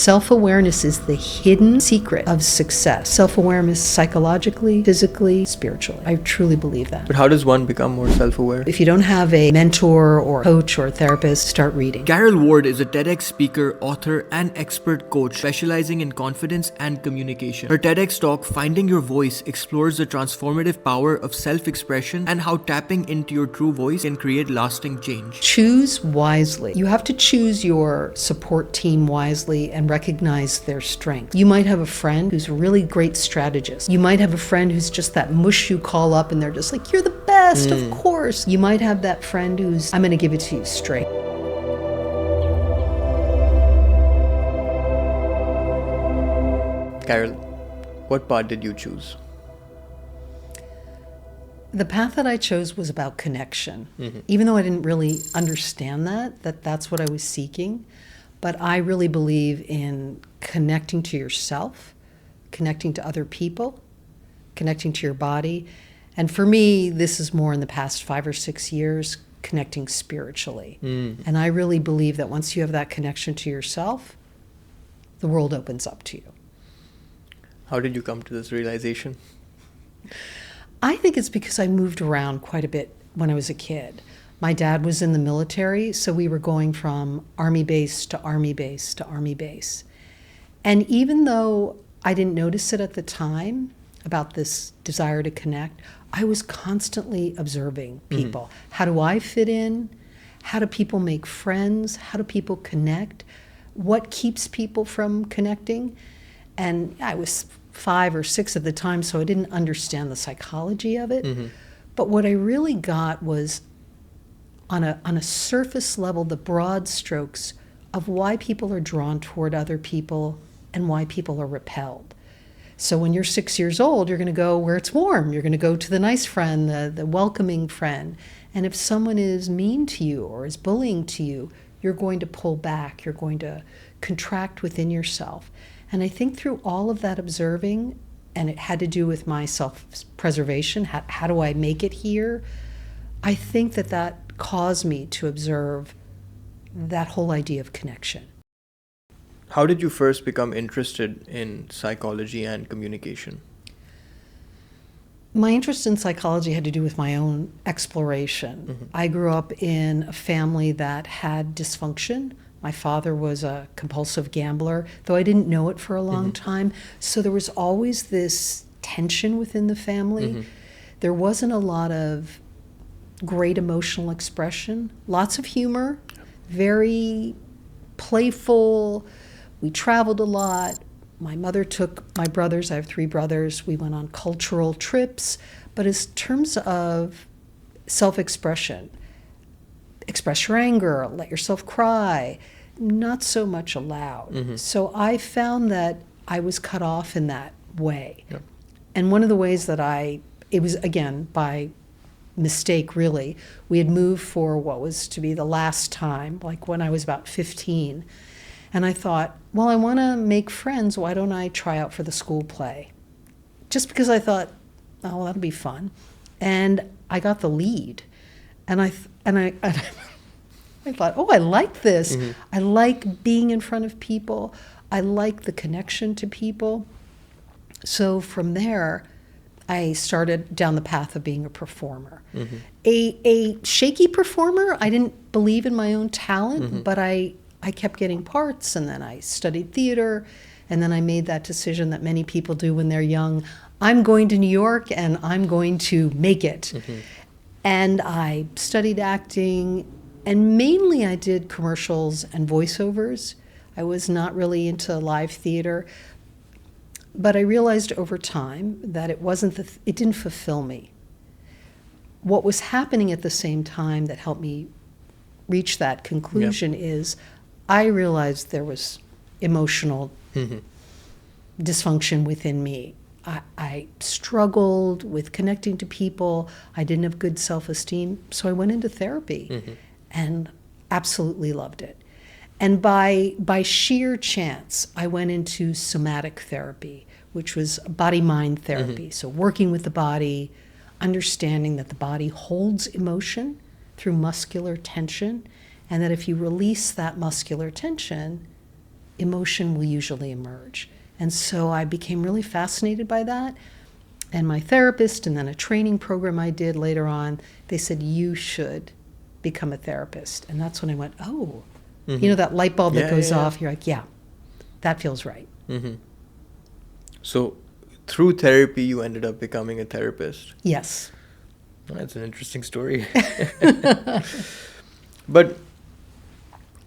Self-awareness is the hidden secret of success. Self-awareness psychologically, physically, spiritually. I truly believe that. But how does one become more self-aware? If you don't have a mentor or coach or therapist, start reading. Karol Ward is a TEDx speaker, author, and expert coach specializing in confidence and communication. Her TEDx talk, Finding Your Voice, explores the transformative power of self-expression and how tapping into your true voice can create lasting change. Choose wisely. You have to choose your support team wisely and recognize their strength. You might have a friend who's a really great strategist. You might have a friend who's just that mush you call up and they're just like, you're the best, of course. You might have that friend who's, I'm going to give it to you straight. Karol, what path did you choose? The path that I chose was about connection. Even though I didn't really understand that's what I was seeking. But I really believe in connecting to yourself, connecting to other people, connecting to your body. And for me, this is more in the past 5 or 6 years, connecting spiritually. And I really believe that once you have that connection to yourself, the world opens up to you. How did you come to this realization? I think it's because I moved around quite a bit when I was a kid. My dad was in the military, so we were going from army base to army base to army base. And even though I didn't notice it at the time about this desire to connect, I was constantly observing people. How do I fit in? How do people make friends? How do people connect? What keeps people from connecting? And I was 5 or 6 at the time, so I didn't understand the psychology of it. But what I really got was on a surface level, the broad strokes of why people are drawn toward other people and why people are repelled. So when you're 6 years old, you're going to go where it's warm. You're going to go to the nice friend, the welcoming friend. And if someone is mean to you or is bullying to you, you're going to pull back. You're going to contract within yourself. And I think through all of that observing, and it had to do with my self-preservation, how do I make it here? I think that caused me to observe that whole idea of connection. How did you first become interested in psychology and communication? My interest in psychology had to do with my own exploration. I grew up in a family that had dysfunction. My father was a compulsive gambler, though I didn't know it for a long time. So there was always this tension within the family. There wasn't a lot of great emotional expression, lots of humor, very playful. We traveled a lot. My mother took my brothers, I have 3 brothers, we went on cultural trips. But in terms of self-expression, express your anger, let yourself cry, not so much allowed. So I found that I was cut off in that way. And one of the ways that it was, again, by mistake really, we had moved for what was to be the last time, like when I was about 15. And I thought, well, I want to make friends, why don't I try out for the school play? Just because I thought, oh, well, that'll be fun. And I got the lead. And I thought, oh, I like this. I like being in front of people. I like the connection to people. So from there, I started down the path of being a performer. A shaky performer. I didn't believe in my own talent, but I kept getting parts, and then I studied theater, and then I made that decision that many people do when they're young. I'm going to New York, and I'm going to make it. And I studied acting, and mainly I did commercials and voiceovers. I was not really into live theater. But I realized over time that it didn't fulfill me. What was happening at the same time that helped me reach that conclusion is I realized there was emotional dysfunction within me. I struggled with connecting to people. I didn't have good self-esteem. So I went into therapy and absolutely loved it. And by sheer chance, I went into somatic therapy, which was body-mind therapy. So working with the body, understanding that the body holds emotion through muscular tension, and that if you release that muscular tension, emotion will usually emerge. And so I became really fascinated by that. And my therapist, and then a training program I did later on, they said, you should become a therapist. And that's when I went, oh, you know, that light bulb that goes off. You're like, yeah, that feels right. So through therapy, you ended up becoming a therapist. Yes. That's an interesting story. But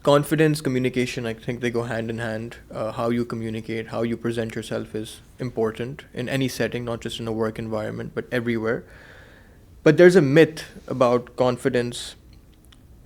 confidence, communication, I think they go hand in hand. How you communicate, how you present yourself is important in any setting, not just in a work environment, but everywhere. But there's a myth about confidence,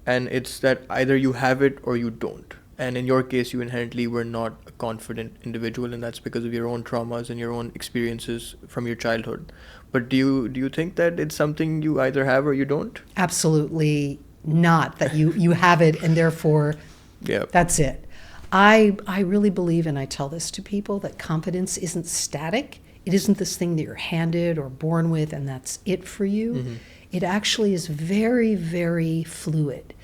and it's that either you have it or you don't. And in your case, you inherently were not a confident individual, and that's because of your own traumas and your own experiences from your childhood. But do you think that it's something you either have or you don't? Absolutely not, that you have it and therefore that's it. I really believe, and I tell this to people, that confidence isn't static. It isn't this thing that you're handed or born with and that's it for you. It actually is very, very fluid.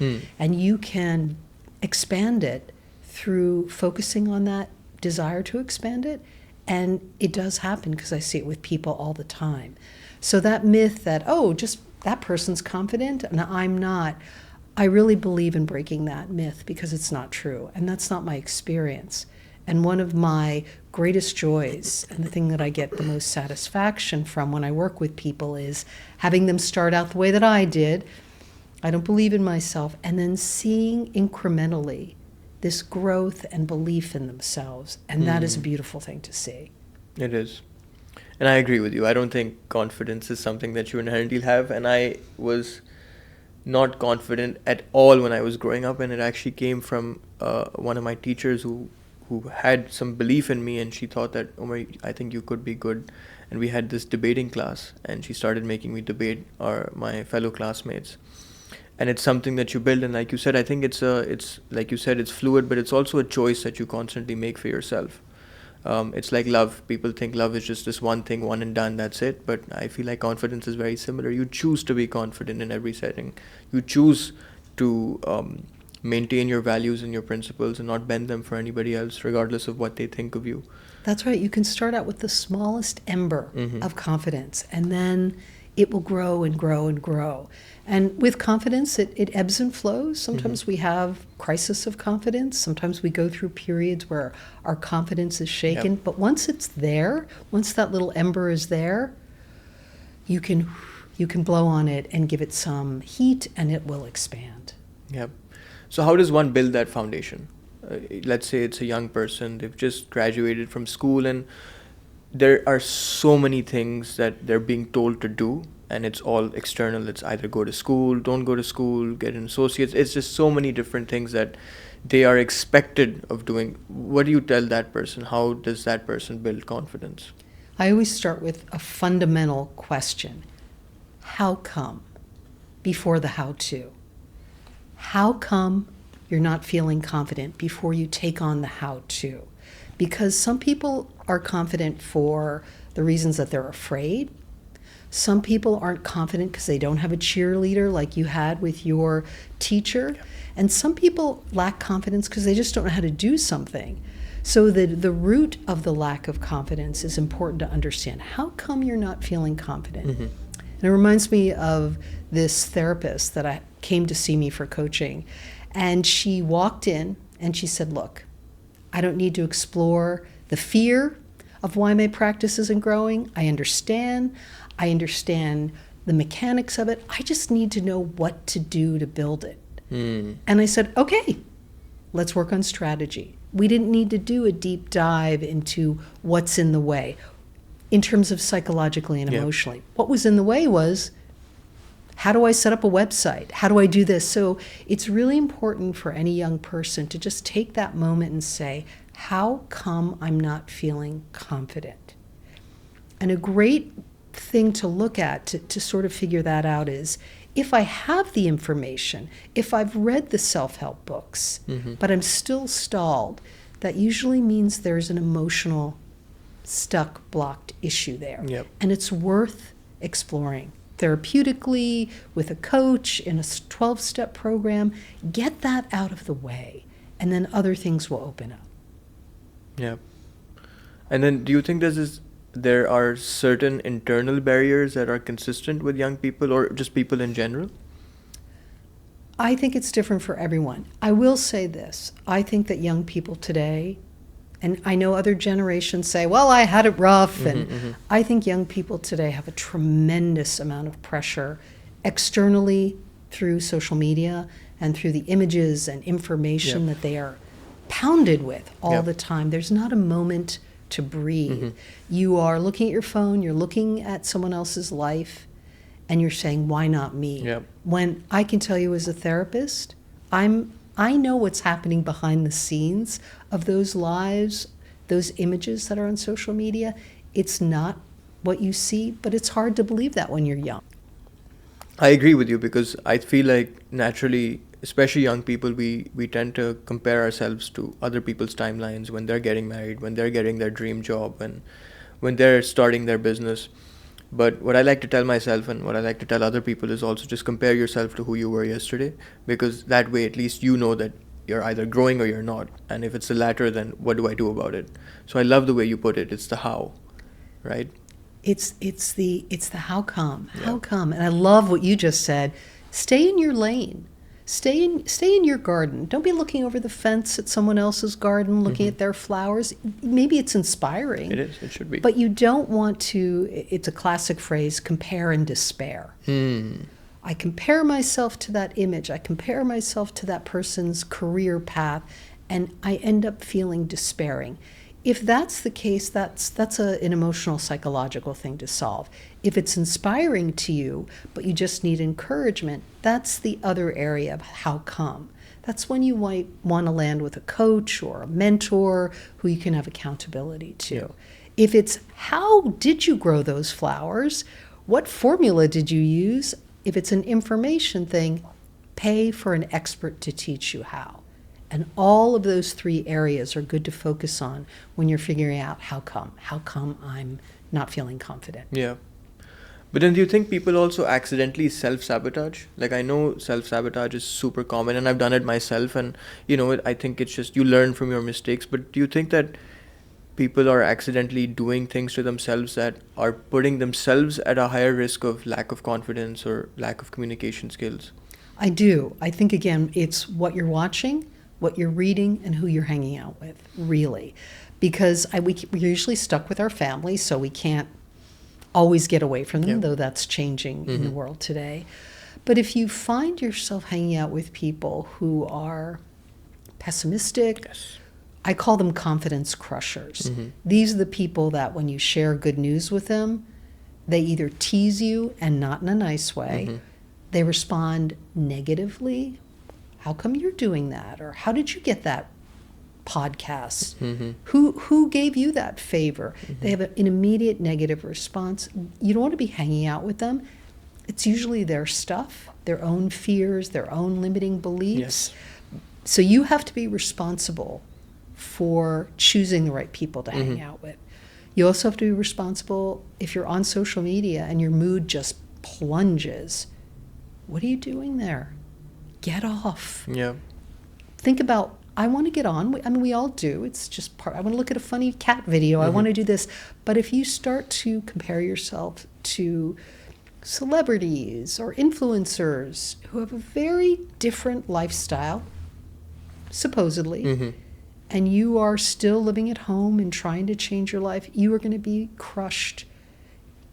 And you can expand it through focusing on that desire to expand it. And it does happen because I see it with people all the time. So that myth that, oh, just that person's confident and I'm not, I really believe in breaking that myth because it's not true. And that's not my experience. And one of my greatest joys and the thing that I get the most satisfaction from when I work with people is having them start out the way that I did. I don't believe in myself. And then seeing incrementally this growth and belief in themselves. And that is a beautiful thing to see. It is. And I agree with you. I don't think confidence is something that you inherently have. And I was not confident at all when I was growing up. And it actually came from one of my teachers who had some belief in me. And she thought that, Umer, I think you could be good. And we had this debating class. And she started making me debate my fellow classmates. And it's something that you build, and like you said, I think it's like you said, it's fluid, but it's also a choice that you constantly make for yourself. It's like love. People think love is just this one thing, one and done, that's it. But I feel like confidence is very similar. You choose to be confident in every setting. You choose to maintain your values and your principles and not bend them for anybody else, regardless of what they think of you. That's right. You can start out with the smallest ember of confidence, and then it will grow and grow and grow. And with confidence, it ebbs and flows. Sometimes we have crisis of confidence. Sometimes we go through periods where our confidence is shaken. But once it's there, once that little ember is there, you can blow on it and give it some heat, and it will expand. Yep. So how does one build that foundation? Let's say it's a young person. They've just graduated from school, and there are so many things that they're being told to do. And it's all external. It's either go to school, don't go to school, get an associate's. It's just so many different things that they are expected of doing. What do you tell that person? How does that person build confidence? I always start with a fundamental question. How come? Before the how to. How come you're not feeling confident before you take on the how to? Because some people are confident for the reasons that they're afraid. Some people aren't confident because they don't have a cheerleader like you had with your teacher. And some people lack confidence because they just don't know how to do something. So the root of the lack of confidence is important to understand. How come you're not feeling confident? And it reminds me of this therapist that came to see me for coaching. And she walked in and she said, look, I don't need to explore the fear of why my practice isn't growing. I understand the mechanics of it. I just need to know what to do to build it. And I said, okay, let's work on strategy. We didn't need to do a deep dive into what's in the way in terms of psychologically and emotionally. What was in the way was, how do I set up a website? How do I do this? So it's really important for any young person to just take that moment and say, how come I'm not feeling confident? And a great thing to look at to sort of figure that out is, if I have the information, if I've read the self-help books, but I'm still stalled, that usually means there's an emotional stuck, blocked issue there. And it's worth exploring therapeutically with a coach in a 12-step program. Get that out of the way, and then other things will open up. Yeah. And then do you think there are certain internal barriers that are consistent with young people or just people in general? I think it's different for everyone. I will say this. I think that young people today, and I know other generations say, well, I had it rough. And I think young people today have a tremendous amount of pressure externally through social media and through the images and information that they are pounded with all the time. There's not a moment to breathe. You are looking at your phone, you're looking at someone else's life, and you're saying, why not me? Yep. When I can tell you as a therapist, I know what's happening behind the scenes of those lives, those images that are on social media. It's not what you see, but it's hard to believe that when you're young. I agree with you because I feel like naturally, especially young people, we tend to compare ourselves to other people's timelines when they're getting married, when they're getting their dream job, when they're starting their business. But what I like to tell myself and what I like to tell other people is also just compare yourself to who you were yesterday, because that way at least you know that you're either growing or you're not. And if it's the latter, then what do I do about it? So I love the way you put it. It's the how, right? It's the how come, and I love what you just said. Stay in your lane. Stay in your garden. Don't be looking over the fence at someone else's garden, looking at their flowers. Maybe it's inspiring. It is. It should be. But you don't want to. It's a classic phrase: compare and despair. I compare myself to that image. I compare myself to that person's career path, and I end up feeling despairing. If that's the case, that's an emotional, psychological thing to solve. If it's inspiring to you, but you just need encouragement, that's the other area of how come. That's when you might want to land with a coach or a mentor who you can have accountability to. Yeah. If it's how did you grow those flowers? What formula did you use? If it's an information thing, pay for an expert to teach you how. And all of those three areas are good to focus on when you're figuring out how come I'm not feeling confident. Yeah. But then do you think people also accidentally self-sabotage? Like, I know self-sabotage is super common and I've done it myself, and I think it's just you learn from your mistakes. But do you think that people are accidentally doing things to themselves that are putting themselves at a higher risk of lack of confidence or lack of communication skills? I do. I think, again, it's what you're watching, what you're reading, and who you're hanging out with, really. Because we're usually stuck with our family, so we can't always get away from them, though that's changing in the world today. But if you find yourself hanging out with people who are pessimistic, I call them confidence crushers. These are the people that when you share good news with them, they either tease you, and not in a nice way. They respond negatively. How come you're doing that? Or how did you get that podcast? Who gave you that favor? They have an immediate negative response. You don't want to be hanging out with them. It's usually their stuff, their own fears, their own limiting beliefs. So you have to be responsible for choosing the right people to hang out with. You also have to be responsible if you're on social media and your mood just plunges. What are you doing there? Get off. Yeah. Think about, I want to get on. I mean, we all do. It's just part. I want to look at a funny cat video. I want to do this. But if you start to compare yourself to celebrities or influencers who have a very different lifestyle, supposedly, and you are still living at home and trying to change your life, you are going to be crushed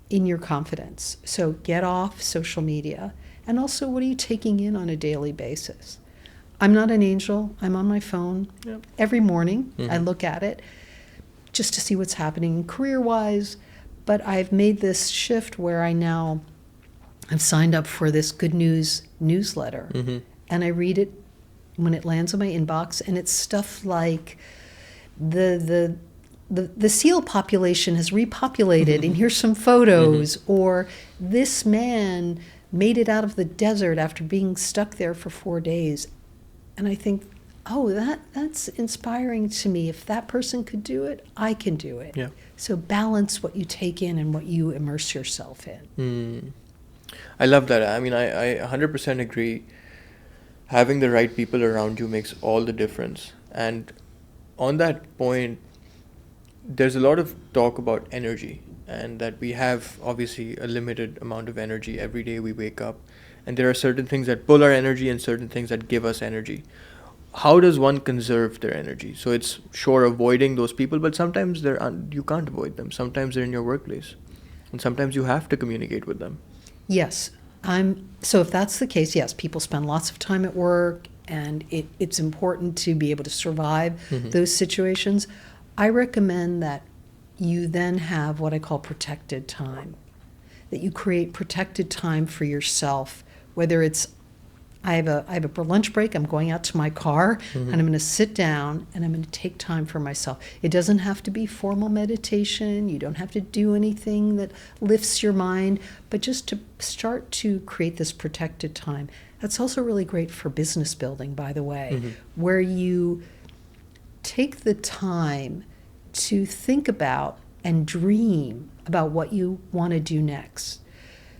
in your confidence. So get off social media. And also, what are you taking in on a daily basis? I'm not an angel. I'm on my phone every morning. I look at it just to see what's happening career-wise. But I've made this shift where I've signed up for this good news newsletter. And I read it when it lands in my inbox. And it's stuff like the seal population has repopulated, and here's some photos. Or this man made it out of the desert after being stuck there for 4 days. And I think, that's inspiring to me. If that person could do it, I can do it. Yeah. So balance what you take in and what you immerse yourself in. I love that. I mean, I 100% agree. Having the right people around you makes all the difference. And on that point, there's a lot of talk about energy, and that we have obviously a limited amount of energy every day we wake up, and there are certain things that pull our energy and certain things that give us energy. How does one conserve their energy? So it's sure avoiding those people, but sometimes you can't avoid them. Sometimes they're in your workplace, and sometimes you have to communicate with them. Yes. So if that's the case, yes, people spend lots of time at work, and it's important to be able to survive those situations. I recommend that you then have what I call protected time, that you create protected time for yourself, whether it's I have a lunch break, I'm going out to my car, and I'm going to sit down and I'm going to take time for myself. It doesn't have to be formal meditation. You don't have to do anything that lifts your mind, but just to start to create this protected time. That's also really great for business building, by the way, where you take the time to think about and dream about what you want to do next.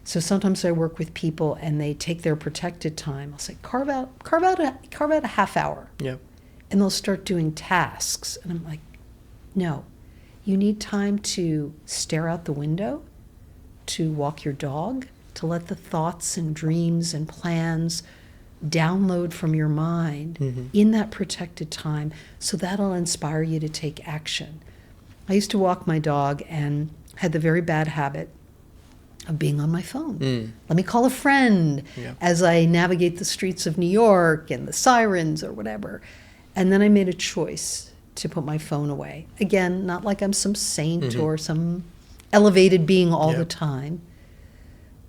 So sometimes I work with people and they take their protected time. I'll say, carve out a half hour. Yep. And they'll start doing tasks. And I'm like, no, you need time to stare out the window, to walk your dog, to let the thoughts and dreams and plans download from your mind in that protected time. So that'll inspire you to take action. I used to walk my dog and had the very bad habit of being on my phone. Let me call a friend as I navigate the streets of New York and the sirens or whatever. And then I made a choice to put my phone away. Again, not like I'm some saint or some elevated being all the time.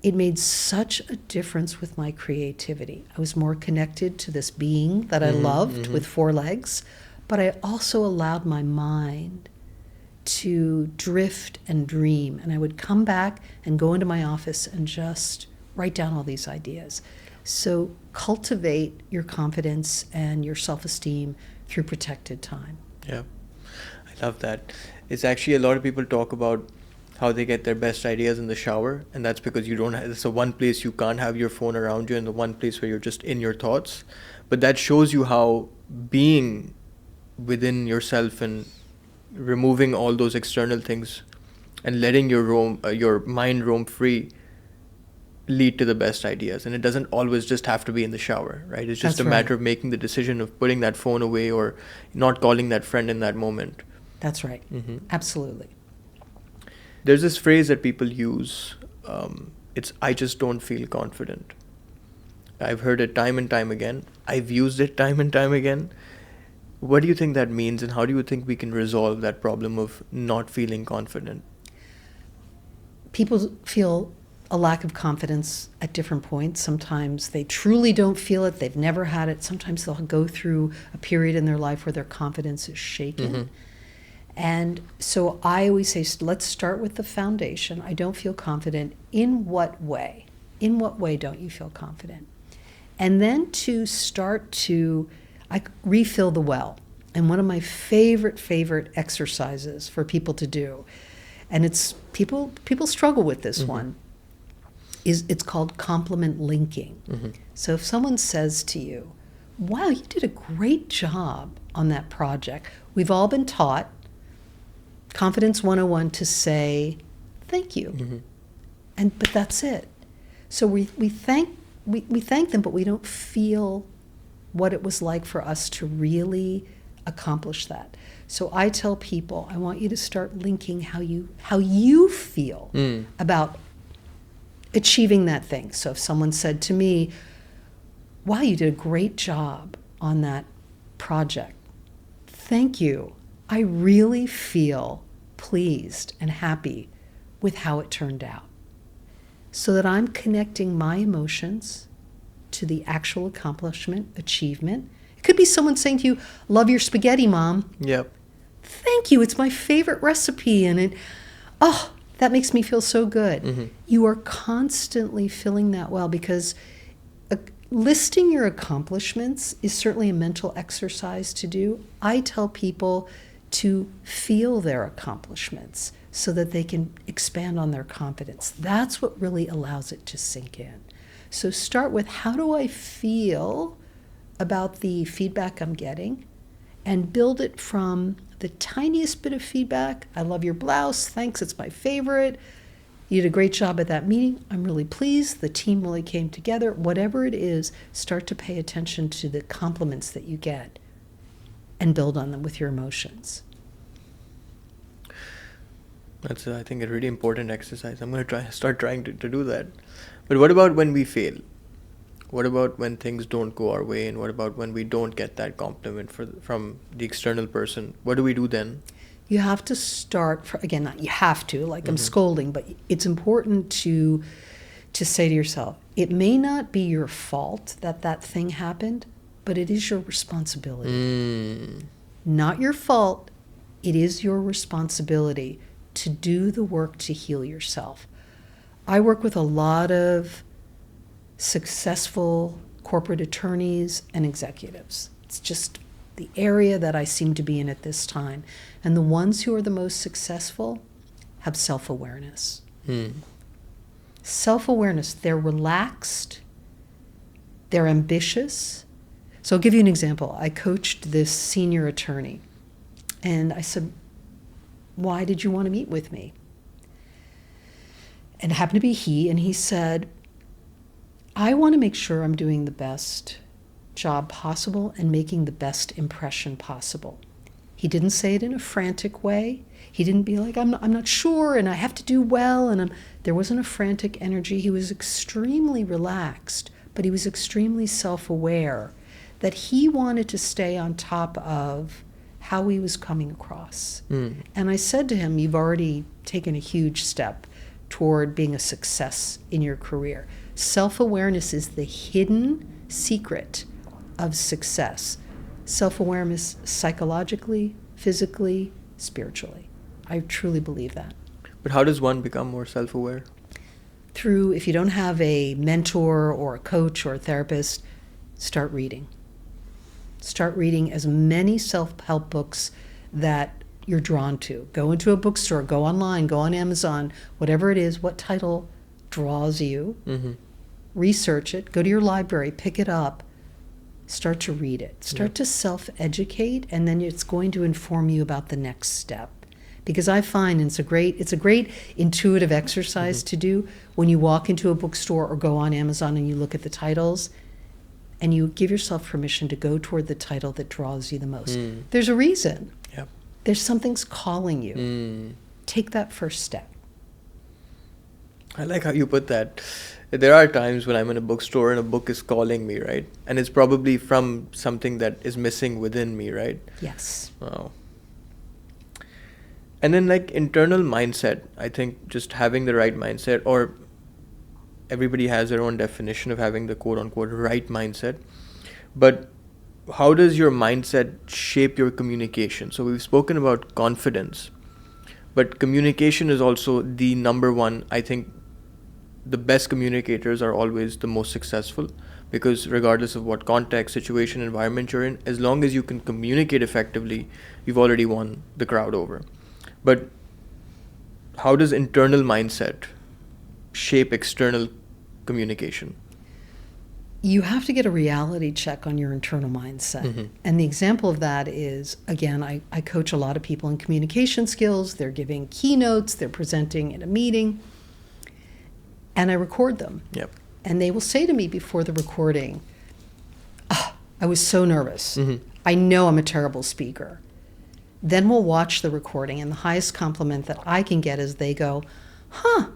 It made such a difference with my creativity. I was more connected to this being that I loved with 4 legs, but I also allowed my mind to drift and dream. And I would come back and go into my office and just write down all these ideas. So cultivate your confidence and your self-esteem through protected time. Yeah, I love that. It's actually, a lot of people talk about how they get their best ideas in the shower, and that's because you don't have, it's the one place you can't have your phone around you and the one place where you're just in your thoughts. But that shows you how being within yourself and removing all those external things and letting your mind roam free lead to the best ideas. And it doesn't always just have to be in the shower, right? It's just a matter of making the decision of putting that phone away or not calling that friend in that moment. That's right. Absolutely. There's this phrase that people use, it's I just don't feel confident. I've heard it time and time again. I've used it time and time again. What do you think that means, and how do you think we can resolve that problem of not feeling confident? People feel a lack of confidence at different points. Sometimes they truly don't feel it. They've never had it. Sometimes they'll go through a period in their life where their confidence is shaken. And so I always say, let's start with the foundation. I don't feel confident. In what way? In what way don't you feel confident? And then to start to refill the well. And one of my favorite exercises for people to do, and it's people struggle with this one, is it's called compliment linking. So if someone says to you, wow, you did a great job on that project. We've all been taught Confidence 101 to say thank you. But that's it. So we thank them, but we don't feel what it was like for us to really accomplish that. So I tell people, I want you to start linking how you feel about achieving that thing. So if someone said to me, wow, you did a great job on that project. Thank you. I really feel pleased and happy with how it turned out. So that I'm connecting my emotions to the actual accomplishment, achievement. It could be someone saying to you, love your spaghetti, Mom. Yep. Thank you, it's my favorite recipe, and that makes me feel so good. You are constantly filling that well, because listing your accomplishments is certainly a mental exercise to do. I tell people to feel their accomplishments so that they can expand on their confidence. That's what really allows it to sink in. So start with, how do I feel about the feedback I'm getting? And build it from the tiniest bit of feedback. I love your blouse. Thanks. It's my favorite. You did a great job at that meeting. I'm really pleased. The team really came together. Whatever it is, start to pay attention to the compliments that you get and build on them with your emotions. That's, I think, a really important exercise. I'm going to start trying to do that. But what about when we fail? What about when things don't go our way? And what about when we don't get that compliment from the external person? What do we do then? You have to start, again, not you have to, like I'm scolding, but it's important to say to yourself, it may not be your fault that thing happened, but it is your responsibility. Not your fault. It is your responsibility to do the work to heal yourself. I work with a lot of successful corporate attorneys and executives. It's just the area that I seem to be in at this time. And the ones who are the most successful have self-awareness. Self-awareness, they're relaxed, they're ambitious. So I'll give you an example. I coached this senior attorney, and I said, why did you want to meet with me? And it happened to be he, and he said, I want to make sure I'm doing the best job possible and making the best impression possible. He didn't say it in a frantic way. He didn't be like, I'm not sure and I have to do well. And there wasn't a frantic energy. He was extremely relaxed, but he was extremely self-aware that he wanted to stay on top of how he was coming across. And I said to him, you've already taken a huge step toward being a success in your career. Self-awareness is the hidden secret of success. Self-awareness psychologically, physically, spiritually. I truly believe that. But how does one become more self-aware? Through, if you don't have a mentor or a coach or a therapist, start reading. Start reading as many self-help books that you're drawn to. Go into a bookstore, go online, go on Amazon, whatever it is, what title draws you. Research it, go to your library, pick it up, start to read it. Start to self-educate, and then it's going to inform you about the next step. Because I find it's a great intuitive exercise to do when you walk into a bookstore or go on Amazon and you look at the titles and you give yourself permission to go toward the title that draws you the most. There's a reason. Yep. There's something's calling you. Take that first step. I like how you put that. There are times when I'm in a bookstore and a book is calling me, right? And it's probably from something that is missing within me, right? Yes. Wow. And then like internal mindset, I think just having the right mindset, or everybody has their own definition of having the quote unquote right mindset. But how does your mindset shape your communication? So we've spoken about confidence, but communication is also the number one. I think the best communicators are always the most successful, because regardless of what context, situation, environment you're in, as long as you can communicate effectively, you've already won the crowd over. But how does internal mindset shape external communication? You have to get a reality check on your internal mindset. And the example of that is, again, I coach a lot of people in communication skills. They're giving keynotes, they're presenting at a meeting, and I record them. Yep. And they will say to me before the recording, I was so nervous. I know I'm a terrible speaker. Then we'll watch the recording, and the highest compliment that I can get is they go, I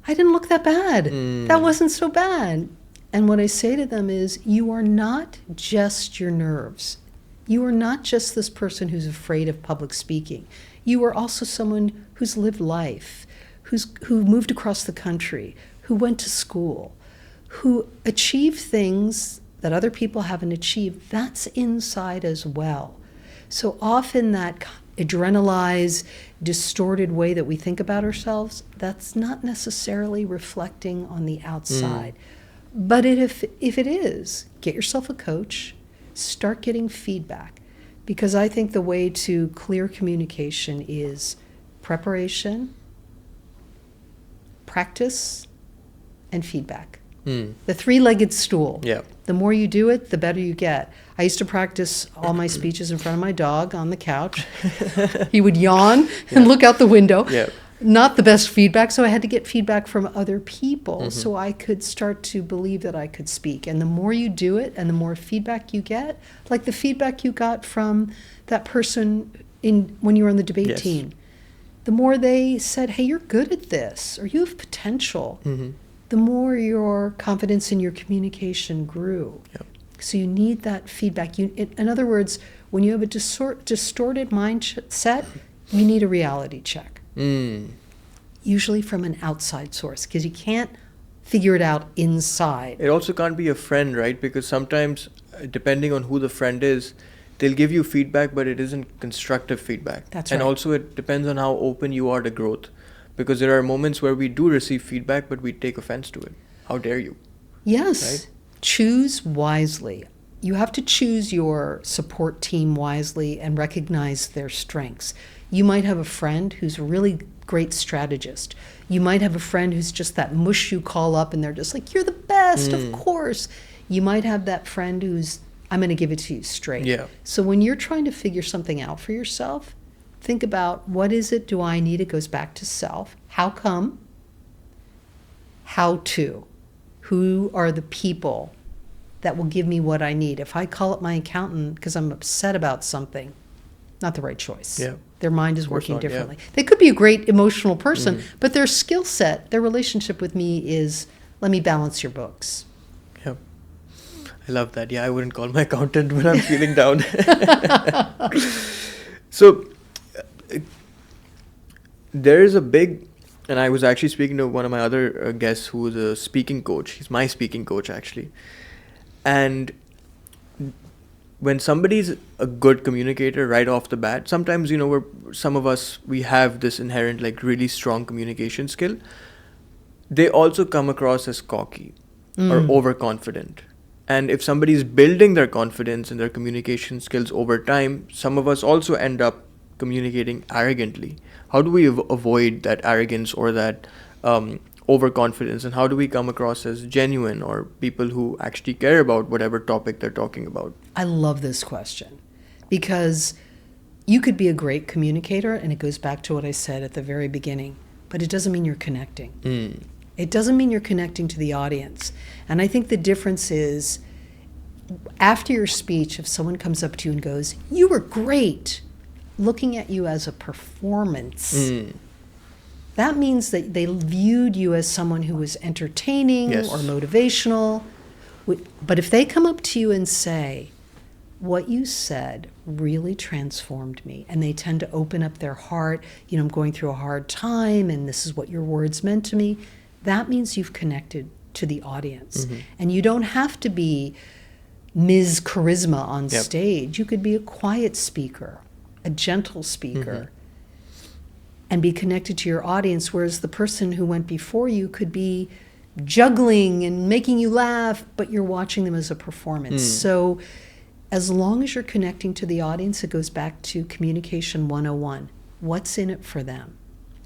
didn't look that bad. That wasn't so bad. And what I say to them is, you are not just your nerves. You are not just this person who's afraid of public speaking. You are also someone who's lived life, who moved across the country, who went to school, who achieved things that other people haven't achieved. That's inside as well. So often that adrenalized, distorted way that we think about ourselves, that's not necessarily reflecting on the outside. But if it is, get yourself a coach, start getting feedback. Because I think the way to clear communication is preparation, practice, and feedback. The three-legged stool. Yeah. The more you do it, the better you get. I used to practice all my speeches in front of my dog on the couch. He would yawn and look out the window. Yeah. Not the best feedback, so I had to get feedback from other people so I could start to believe that I could speak. And the more you do it and the more feedback you get, like the feedback you got from that person when you were on the debate team, the more they said, hey, you're good at this, or you have potential, the more your confidence in your communication grew. Yep. So you need that feedback. In other words, when you have a distorted mindset, you need a reality check. Usually from an outside source, because you can't figure it out inside. It also can't be a friend, right? Because sometimes, depending on who the friend is, they'll give you feedback, but it isn't constructive feedback. That's and right. Also it depends on how open you are to growth. Because there are moments where we do receive feedback, but we take offense to it. How dare you? Yes. Right? Choose wisely. You have to choose your support team wisely and recognize their strengths. You might have a friend who's a really great strategist. You might have a friend who's just that mush you call up and they're just like, you're the best, of course. You might have that friend who's, I'm going to give it to you straight. Yeah. So when you're trying to figure something out for yourself, think about, what is it do I need? It goes back to self. How come? How to? Who are the people that will give me what I need? If I call up my accountant because I'm upset about something, not the right choice. Yeah. Their mind is Of course working not, yeah. differently. They could be a great emotional person, but their skill set, their relationship with me is, let me balance your books. Yeah. I love that. Yeah, I wouldn't call my accountant when I'm feeling down. So, there is a big, and I was actually speaking to one of my other guests who is a speaking coach. He's my speaking coach, actually. And when somebody's a good communicator right off the bat, sometimes, some of us, we have this inherent, like, really strong communication skill. They also come across as cocky or overconfident. And if somebody's building their confidence and their communication skills over time, some of us also end up communicating arrogantly. How do we avoid that arrogance or that overconfidence, and how do we come across as genuine or people who actually care about whatever topic they're talking about? I love this question because you could be a great communicator, and it goes back to what I said at the very beginning, but it doesn't mean you're connecting. It doesn't mean you're connecting to the audience. And I think the difference is, after your speech, if someone comes up to you and goes, you were great, looking at you as a performance, that means that they viewed you as someone who was entertaining or motivational. But if they come up to you and say, what you said really transformed me, and they tend to open up their heart, I'm going through a hard time, and this is what your words meant to me, that means you've connected to the audience. And you don't have to be Ms. Charisma on stage. You could be a quiet speaker, a gentle speaker, and be connected to your audience, whereas the person who went before you could be juggling and making you laugh, but you're watching them as a performance. So as long as you're connecting to the audience, it goes back to Communication 101. What's in it for them?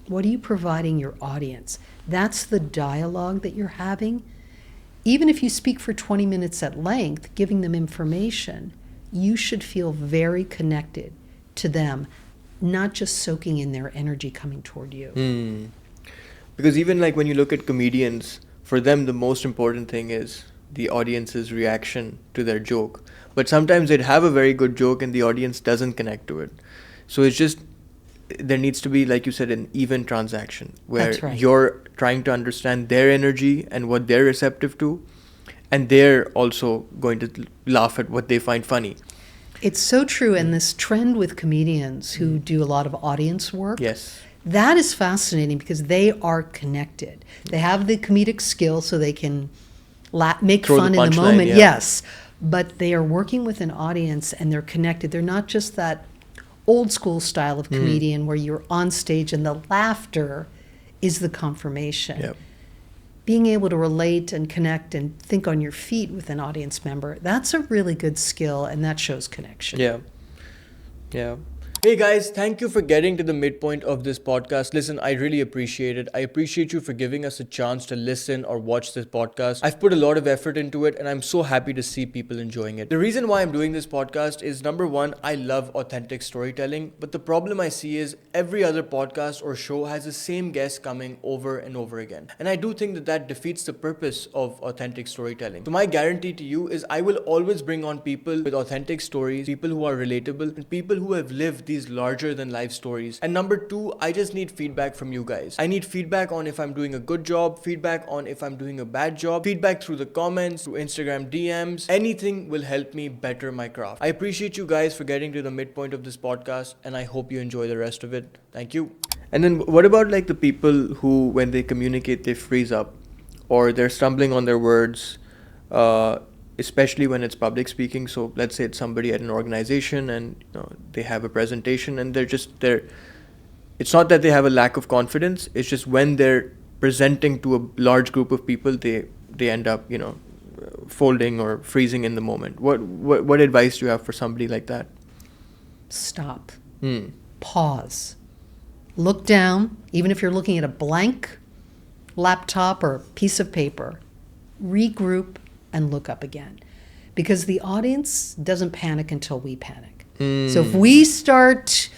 What are you providing your audience? That's the dialogue that you're having. Even if you speak for 20 minutes at length, giving them information, you should feel very connected to them, not just soaking in their energy coming toward you. Because even like when you look at comedians, for them the most important thing is the audience's reaction to their joke. But sometimes they'd have a very good joke and the audience doesn't connect to it. So it's just, there needs to be, like you said, an even transaction where you're trying to understand their energy and what they're receptive to, and they're also going to laugh at what they find funny. It's so true. And this trend with comedians who do a lot of audience work, that is fascinating because they are connected. They have the comedic skill so they can make fun in the moment. Yes. But they are working with an audience and they're connected. They're not just that old school style of comedian where you're on stage and the laughter is the confirmation. Being able to relate and connect and think on your feet with an audience member, that's a really good skill, and that shows connection. Hey guys, thank you for getting to the midpoint of this podcast. Listen, I really appreciate it. I appreciate you for giving us a chance to listen or watch this podcast. I've put a lot of effort into it and I'm so happy to see people enjoying it. The reason why I'm doing this podcast is number one, I love authentic storytelling, but the problem I see is every other podcast or show has the same guest coming over and over again. And I do think that that defeats the purpose of authentic storytelling. So my guarantee to you is I will always bring on people with authentic stories, people who are relatable, and people who have lived these larger than life stories. And number two, I just need feedback from you guys. I need feedback on if I'm doing a good job, feedback on if I'm doing a bad job, feedback through the comments, through Instagram DMs. Anything will help me better my craft. I appreciate you guys for getting to the midpoint of this podcast, and I hope you enjoy the rest of it. Thank you. And then what about like the people who, when they communicate, they freeze up or they're stumbling on their words, especially when it's public speaking. So let's say it's somebody at an organization and they have a presentation and it's not that they have a lack of confidence. It's just when they're presenting to a large group of people, they end up, folding or freezing in the moment. What advice do you have for somebody like that? Stop. Pause. Look down, even if you're looking at a blank laptop or piece of paper. Regroup and look up again. Because the audience doesn't panic until we panic. So if we start,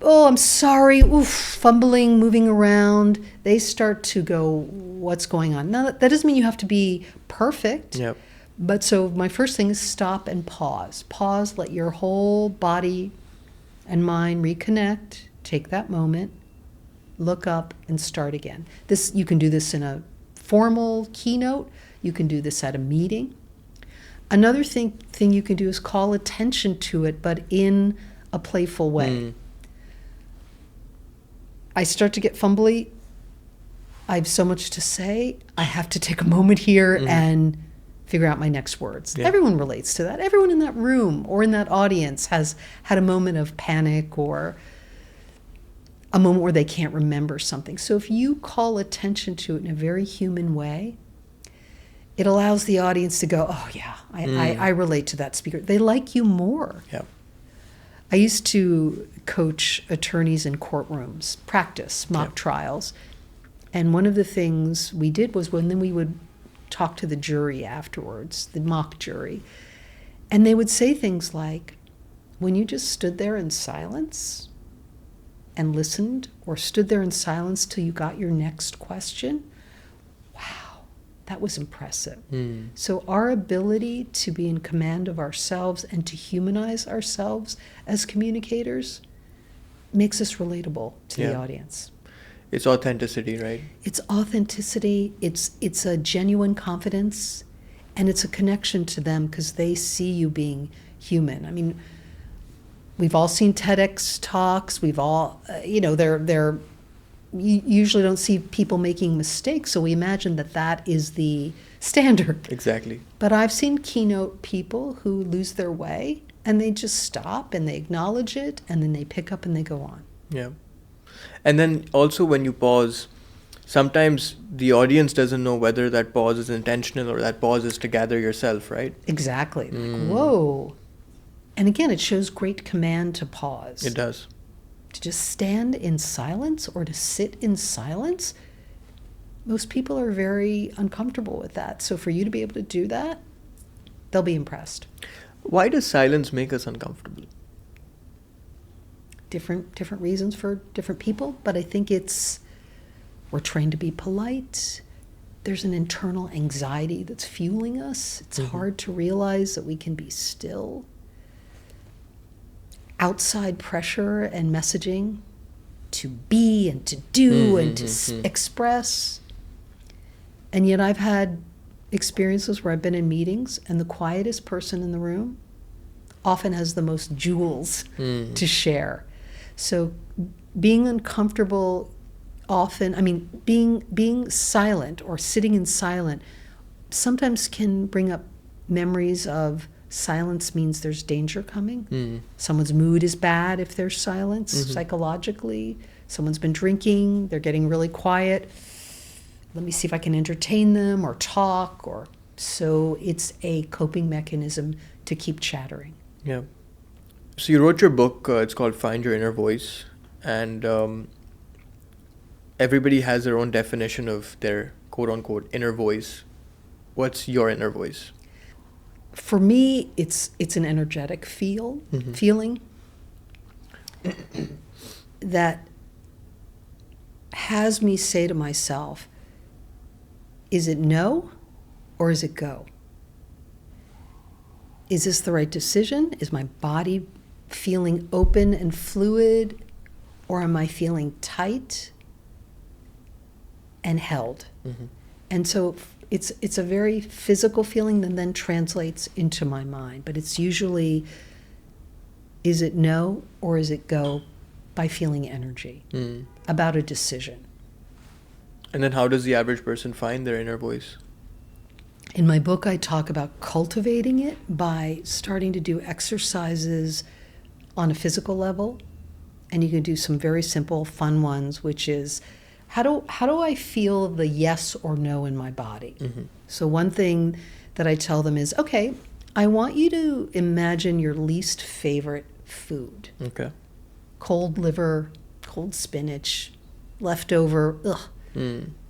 oh, I'm sorry, fumbling, moving around, they start to go, what's going on? Now, that doesn't mean you have to be perfect. Yep. But so my first thing is stop and pause. Pause, let your whole body and mind reconnect. Take that moment, look up, and start again. You can do this in a formal keynote. You can do this at a meeting. Another thing you can do is call attention to it, but in a playful way. I start to get fumbly. I have so much to say. I have to take a moment here and figure out my next words. Yeah. Everyone relates to that. Everyone in that room or in that audience has had a moment of panic or a moment where they can't remember something. So if you call attention to it in a very human way, it allows the audience to go, oh yeah, I relate to that speaker. They like you more. Yeah. I used to coach attorneys in courtrooms, practice mock trials. And one of the things we did was then we would talk to the jury afterwards, the mock jury. And they would say things like, when you just stood there in silence and listened, or stood there in silence till you got your next question, wow, that was impressive. So our ability to be in command of ourselves and to humanize ourselves as communicators makes us relatable to the audience. It's authenticity, right? It's authenticity, it's a genuine confidence, and it's a connection to them because they see you being human. I mean, we've all seen TEDx talks. We've all, you usually don't see people making mistakes, so we imagine that is the standard. Exactly. But I've seen keynote people who lose their way, and they just stop, and they acknowledge it, and then they pick up and they go on. Yeah. And then also when you pause, sometimes the audience doesn't know whether that pause is intentional or that pause is to gather yourself, right? Exactly. Like, whoa. And again, it shows great command to pause. It does. To just stand in silence or to sit in silence, most people are very uncomfortable with that. So for you to be able to do that, they'll be impressed. Why does silence make us uncomfortable? Different reasons for different people, but I think we're trained to be polite. There's an internal anxiety that's fueling us. It's hard to realize that we can be still. Outside pressure and messaging to be and to do and to express. And yet I've had experiences where I've been in meetings and the quietest person in the room often has the most jewels to share. So being uncomfortable being silent or sitting in silent sometimes can bring up memories of silence means there's danger coming. Someone's mood is bad if there's silence psychologically. Someone's been drinking, they're getting really quiet. Let me see if I can entertain them or talk. So it's a coping mechanism to keep chattering. Yeah. So you wrote your book, it's called Find Your Inner Voice, and everybody has their own definition of their quote-unquote inner voice. What's your inner voice? For me, it's an energetic feeling that has me say to myself, is it no or is it go? Is this the right decision? Is my body feeling open and fluid, or am I feeling tight and held? Mm-hmm. And so it's a very physical feeling that then translates into my mind. But it's usually, is it no or is it go, by feeling energy about a decision. And then how does the average person find their inner voice? In my book, I talk about cultivating it by starting to do exercises on a physical level. And you can do some very simple, fun ones, which is, how do I feel the yes or no in my body? Mm-hmm. So one thing that I tell them is, okay, I want you to imagine your least favorite food. Okay. Cold liver, cold spinach, leftover,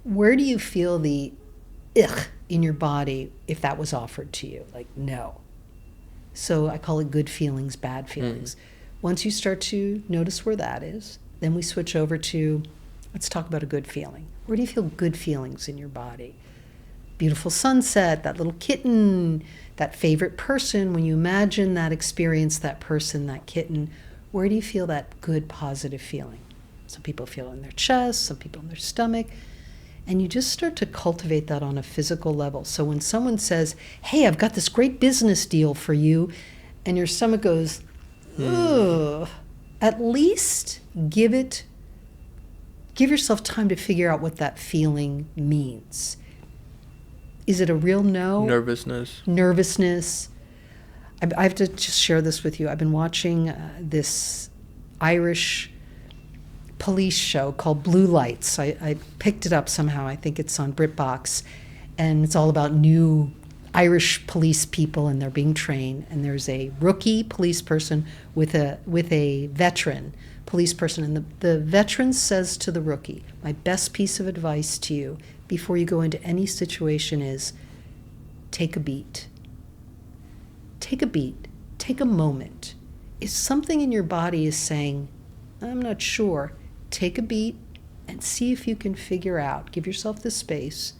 Where do you feel the in your body if that was offered to you? Like, no. So I call it good feelings, bad feelings. Once you start to notice where that is, then we switch over to, let's talk about a good feeling. Where do you feel good feelings in your body? Beautiful sunset, that little kitten, that favorite person. When you imagine that experience, that person, that kitten, where do you feel that good, positive feeling? Some people feel it in their chest, some people in their stomach. And you just start to cultivate that on a physical level. So when someone says, hey, I've got this great business deal for you, and your stomach goes, ugh, at least give yourself time to figure out what that feeling means. Is it a real no? Nervousness. I have to just share this with you. I've been watching this Irish police show called Blue Lights. I picked it up somehow. I think it's on BritBox. And it's all about new Irish police people, and they're being trained. And there's a rookie police person with a veteran police person. And the veteran says to the rookie, my best piece of advice to you before you go into any situation is, take a beat. Take a beat. Take a moment. If something in your body is saying, I'm not sure, take a beat and see if you can figure out, give yourself the space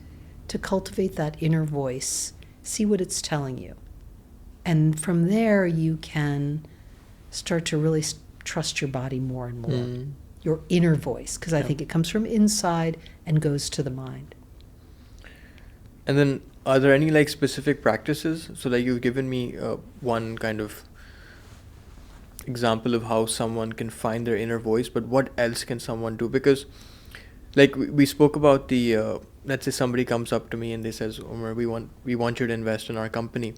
to cultivate that inner voice, see what it's telling you. And from there, you can start to really trust your body more and more, your inner voice, because I think it comes from inside and goes to the mind. And then, are there any specific practices? So you've given me one kind of example of how someone can find their inner voice, but what else can someone do? Because we spoke about the, let's say somebody comes up to me and they says, Umer, we want you to invest in our company.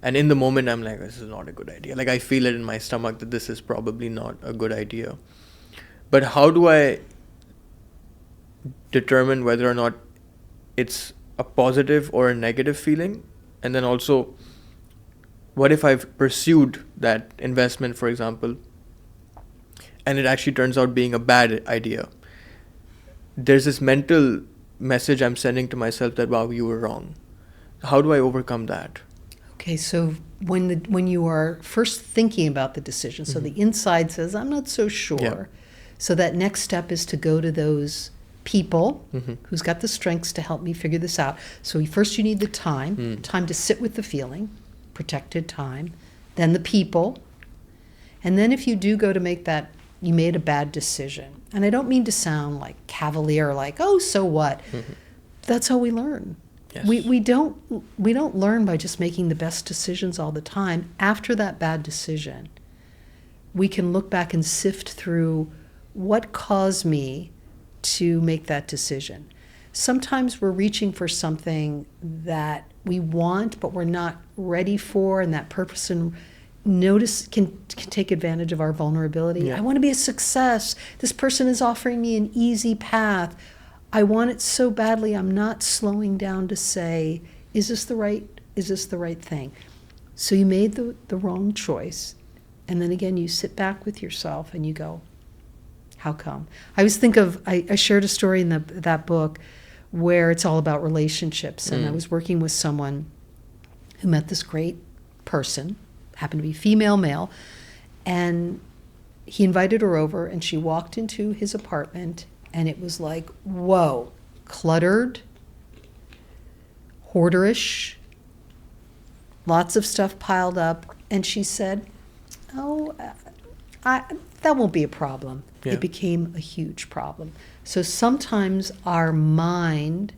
And in the moment, I'm like, this is not a good idea. I feel it in my stomach that this is probably not a good idea. But how do I determine whether or not it's a positive or a negative feeling? And then also, what if I've pursued that investment, for example, and it actually turns out being a bad idea? There's this mental message I'm sending to myself that, wow, you were wrong. How do I overcome that? Okay, so when you are first thinking about the decision, so the inside says, I'm not so sure. Yeah. So that next step is to go to those people who's got the strengths to help me figure this out. So first you need the time to sit with the feeling, protected time, then the people. And then if you do go to make that, you made a bad decision. And I don't mean to sound like cavalier, like, oh, so what? That's how we learn. Yes. We don't learn by just making the best decisions all the time. After that bad decision, we can look back and sift through what caused me to make that decision. Sometimes we're reaching for something that we want, but we're not ready for, and that person can take advantage of our vulnerability. Yeah. I want to be a success. This person is offering me an easy path. I want it so badly. I'm not slowing down to say, is this the right thing? So you made the wrong choice. And then again, you sit back with yourself and you go, how come? I always think of, I shared a story in that book where it's all about relationships. And I was working with someone who met this great person, happened to be female, male, and he invited her over and she walked into his apartment and it was like, whoa, cluttered, hoarderish, lots of stuff piled up. And she said, oh, that won't be a problem. Yeah. It became a huge problem. So sometimes our mind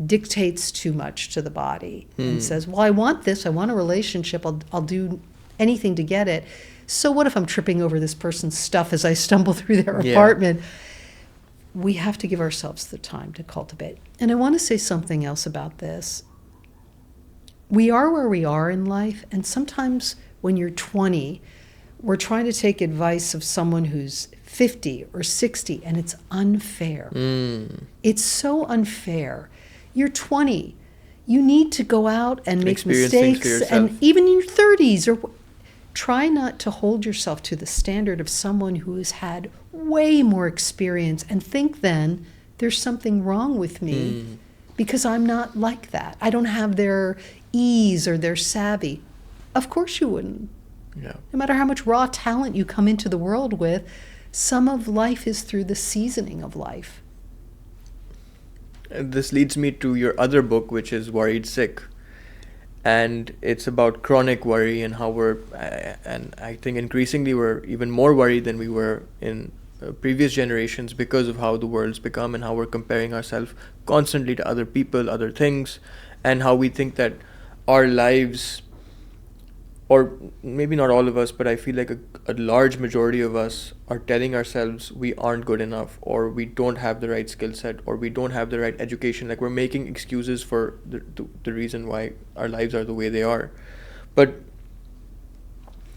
dictates too much to the body and says, well, I want this, I want a relationship, I'll do anything to get it. So what if I'm tripping over this person's stuff as I stumble through their apartment? We have to give ourselves the time to cultivate. And I want to say something else about this. We are where we are in life, and sometimes when you're 20, we're trying to take advice of someone who's 50 or 60, and it's unfair. It's so unfair. You're 20. You need to go out and make mistakes, and even in your 30s, or try not to hold yourself to the standard of someone who has had way more experience and think then there's something wrong with me because I'm not like that. I don't have their ease or their savvy. Of course you wouldn't. Yeah. No matter how much raw talent you come into the world with, some of life is through the seasoning of life. And this leads me to your other book, which is Worried Sick. And it's about chronic worry and how and I think increasingly we're even more worried than we were in previous generations because of how the world's become and how we're comparing ourselves constantly to other people, other things, and how we think that our lives, or maybe not all of us, but I feel like a large majority of us are telling ourselves we aren't good enough, or we don't have the right skill set, or we don't have the right education. Like, we're making excuses for the reason why our lives are the way they are. But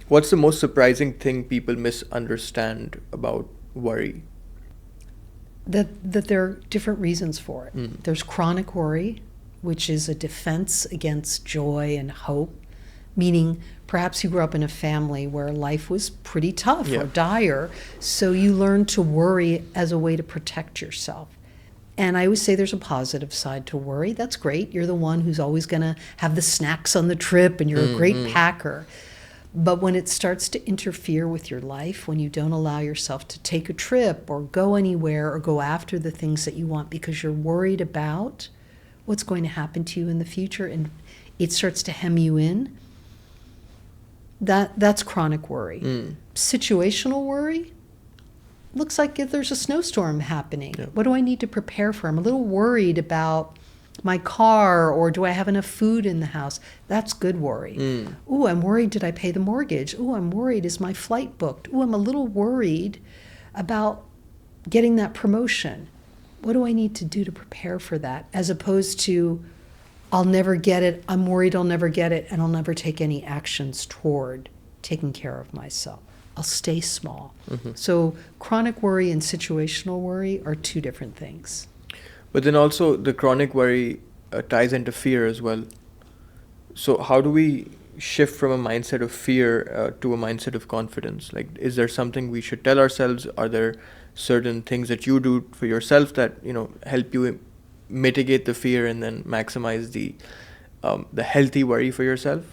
what's the most surprising thing people misunderstand about worry? That there are different reasons for it. There's chronic worry, which is a defense against joy and hope, meaning perhaps you grew up in a family where life was pretty tough or dire, so you learn to worry as a way to protect yourself. And I always say there's a positive side to worry. That's great. You're the one who's always going to have the snacks on the trip, and you're a great packer. But when it starts to interfere with your life, when you don't allow yourself to take a trip or go anywhere or go after the things that you want because you're worried about what's going to happen to you in the future, and it starts to hem you in, that's chronic worry. Situational worry looks like if there's a snowstorm happening. What do I need to prepare for? I'm a little worried about my car, or do I have enough food in the house? That's good worry. Ooh, I'm worried, did I pay the mortgage? Ooh, I'm worried, is my flight booked? Ooh, I'm a little worried about getting that promotion. What do I need to do to prepare for that? As opposed to, I'll never get it, I'm worried I'll never get it, and I'll never take any actions toward taking care of myself. I'll stay small. So chronic worry and situational worry are two different things. But then also the chronic worry ties into fear as well. So how do we shift from a mindset of fear to a mindset of confidence? Like, is there something we should tell ourselves? Are there certain things that you do for yourself that, help you mitigate the fear and then maximize the healthy worry for yourself?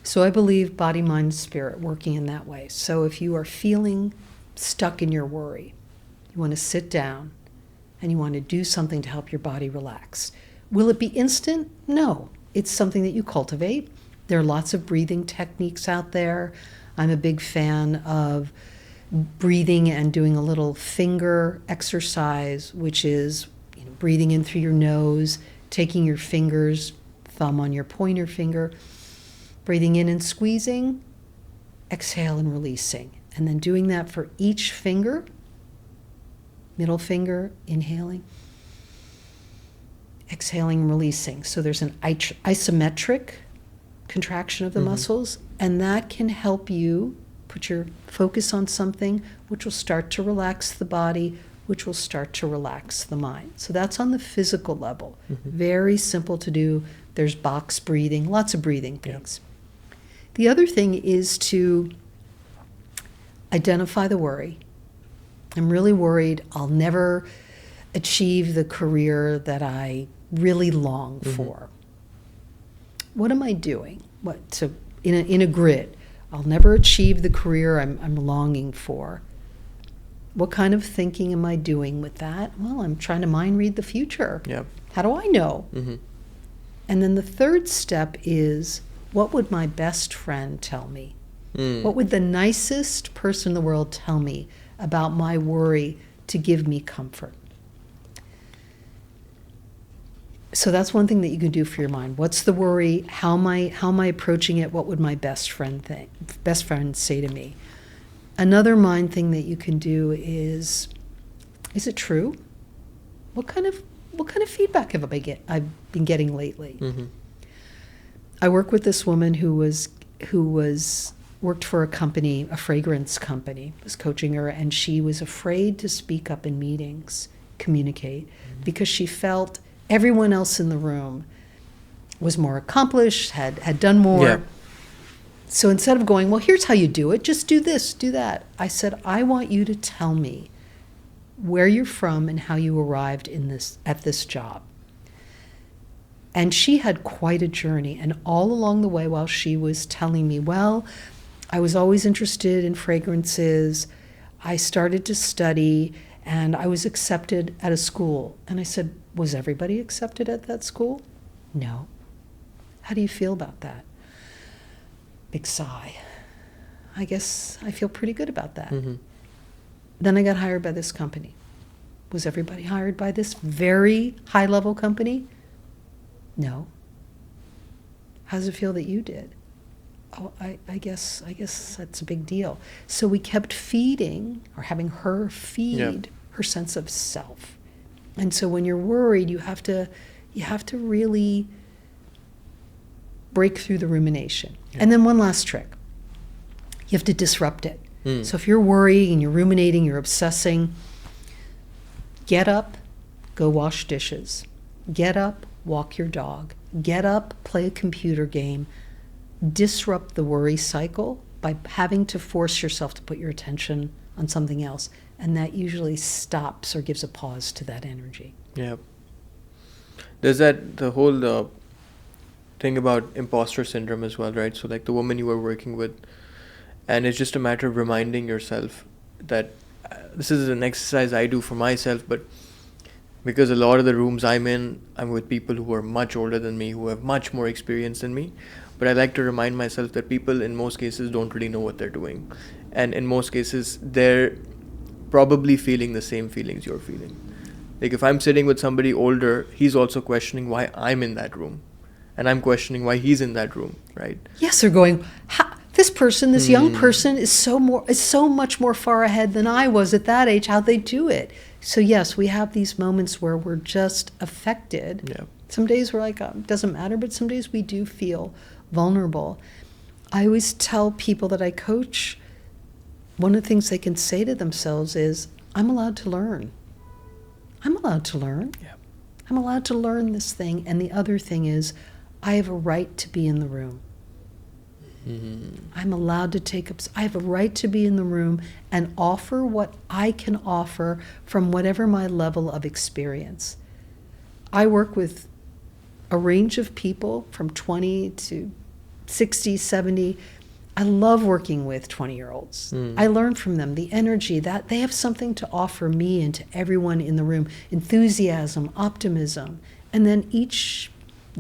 So I believe body, mind, spirit working in that way. So if you are feeling stuck in your worry, you want to sit down and you want to do something to help your body relax. Will it be instant? No. It's something that you cultivate. There are lots of breathing techniques out there. I'm a big fan of breathing and doing a little finger exercise, which is breathing in through your nose, taking your fingers, thumb on your pointer finger, breathing in and squeezing, exhale and releasing. And then doing that for each finger, middle finger, inhaling, exhaling and releasing. So there's an isometric contraction of the muscles, and that can help you put your focus on something which will start to relax the body, which will start to relax the mind. So that's on the physical level. Very simple to do. There's box breathing, lots of breathing things. The other thing is to identify the worry. I'm really worried I'll never achieve the career that I really long for. What am I doing? So in a grid, I'll never achieve the career I'm longing for. What kind of thinking am I doing with that? Well, I'm trying to mind read the future. Yep. How do I know? Mm-hmm. And then the third step is, what would my best friend tell me? What would the nicest person in the world tell me about my worry to give me comfort? So that's one thing that you can do for your mind. What's the worry? How am I approaching it? What would my best friend say to me? Another mind thing that you can do is it true? What kind of feedback have I've been getting lately? Mm-hmm. I work with this woman who worked for a company, a fragrance company, was coaching her, and she was afraid to speak up in meetings, communicate, because she felt everyone else in the room was more accomplished, had done more. Yeah. So instead of going, well, here's how you do it, just do this, do that, I said, I want you to tell me where you're from and how you arrived at this job. And she had quite a journey. And all along the way, while she was telling me, well, I was always interested in fragrances, I started to study, and I was accepted at a school. And I said, was everybody accepted at that school? No. How do you feel about that? Big sigh. I guess I feel pretty good about that. Mm-hmm. Then I got hired by this company. Was everybody hired by this very high-level company? No. How does it feel that you did? Oh, I guess that's a big deal. So we kept feeding, or having her feed her sense of self. And so when you're worried, you have to really break through the rumination. Yeah. And then one last trick. You have to disrupt it. So if you're worrying and you're ruminating, you're obsessing, get up, go wash dishes. Get up, walk your dog. Get up, play a computer game. Disrupt the worry cycle by having to force yourself to put your attention on something else. And that usually stops or gives a pause to that energy. Yeah. There's the whole thing about imposter syndrome as well, right? So like the woman you were working with, and it's just a matter of reminding yourself that this is an exercise I do for myself, but because a lot of the rooms I'm with people who are much older than me, who have much more experience than me. But I like to remind myself that people in most cases don't really know what they're doing. And in most cases, they're probably feeling the same feelings you're feeling. Like if I'm sitting with somebody older, he's also questioning why I'm in that room. And I'm questioning why he's in that room, right? Yes, they're going, this young person is so much more far ahead than I was at that age. How'd they do it? So yes, we have these moments where we're just affected. Yeah. Some days we're like, it doesn't matter, but some days we do feel vulnerable. I always tell people that I coach, one of the things they can say to themselves is, I'm allowed to learn. I'm allowed to learn. Yeah. I'm allowed to learn this thing. And the other thing is, I have a right to be in the room. Mm-hmm. I'm allowed to I have a right to be in the room and offer what I can offer from whatever my level of experience. I work with a range of people from 20 to 60, 70. I love working with 20-year-olds. I learn from them, the energy, that they have something to offer me and to everyone in the room. Enthusiasm, optimism. And then each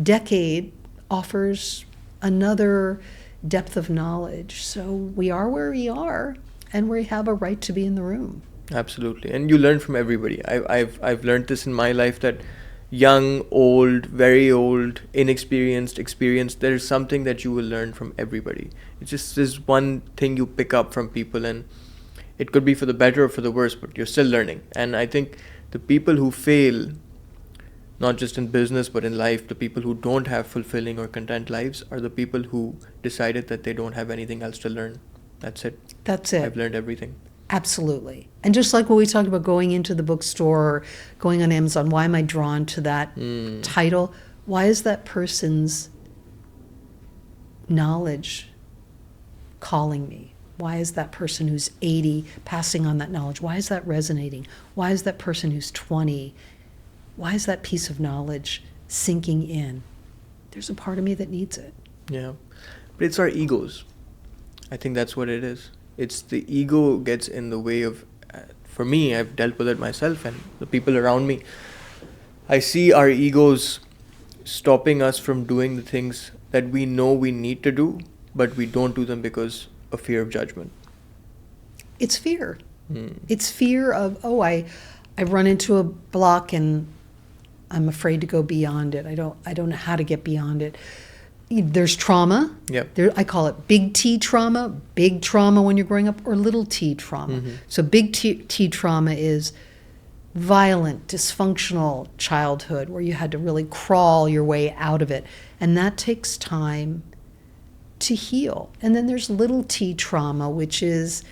decade offers another depth of knowledge. So we are where we are, and we have a right to be in the room. Absolutely. And you learn from everybody. I've learned this in my life that young, old, very old, inexperienced, experienced, there is something that you will learn from everybody. It's just this one thing you pick up from people, and it could be for the better or for the worse, but you're still learning. And I think the people who fail, not just in business but in life, the people who don't have fulfilling or content lives are the people who decided that they don't have anything else to learn. That's it. That's it. I've learned everything. Absolutely. And just like what we talked about going into the bookstore or going on Amazon, why am I drawn to that title? Why is that person's knowledge calling me? Why is that person who's 80 passing on that knowledge? Why is that resonating? Why is that person who's 20? Why is that piece of knowledge sinking in? There's a part of me that needs it. Yeah. But it's our egos. I think that's what it is. It's the ego gets in the way of, for me, I've dealt with it myself and the people around me. I see our egos stopping us from doing the things that we know we need to do, but we don't do them because of fear of judgment. It's fear. It's fear of, I run into a block and I'm afraid to go beyond it. I don't know how to get beyond it. There's trauma. Yep. I call it big T trauma, big trauma when you're growing up, or little t trauma. So big T trauma is violent, dysfunctional childhood where you had to really crawl your way out of it. And that takes time to heal. And then there's little t trauma, which is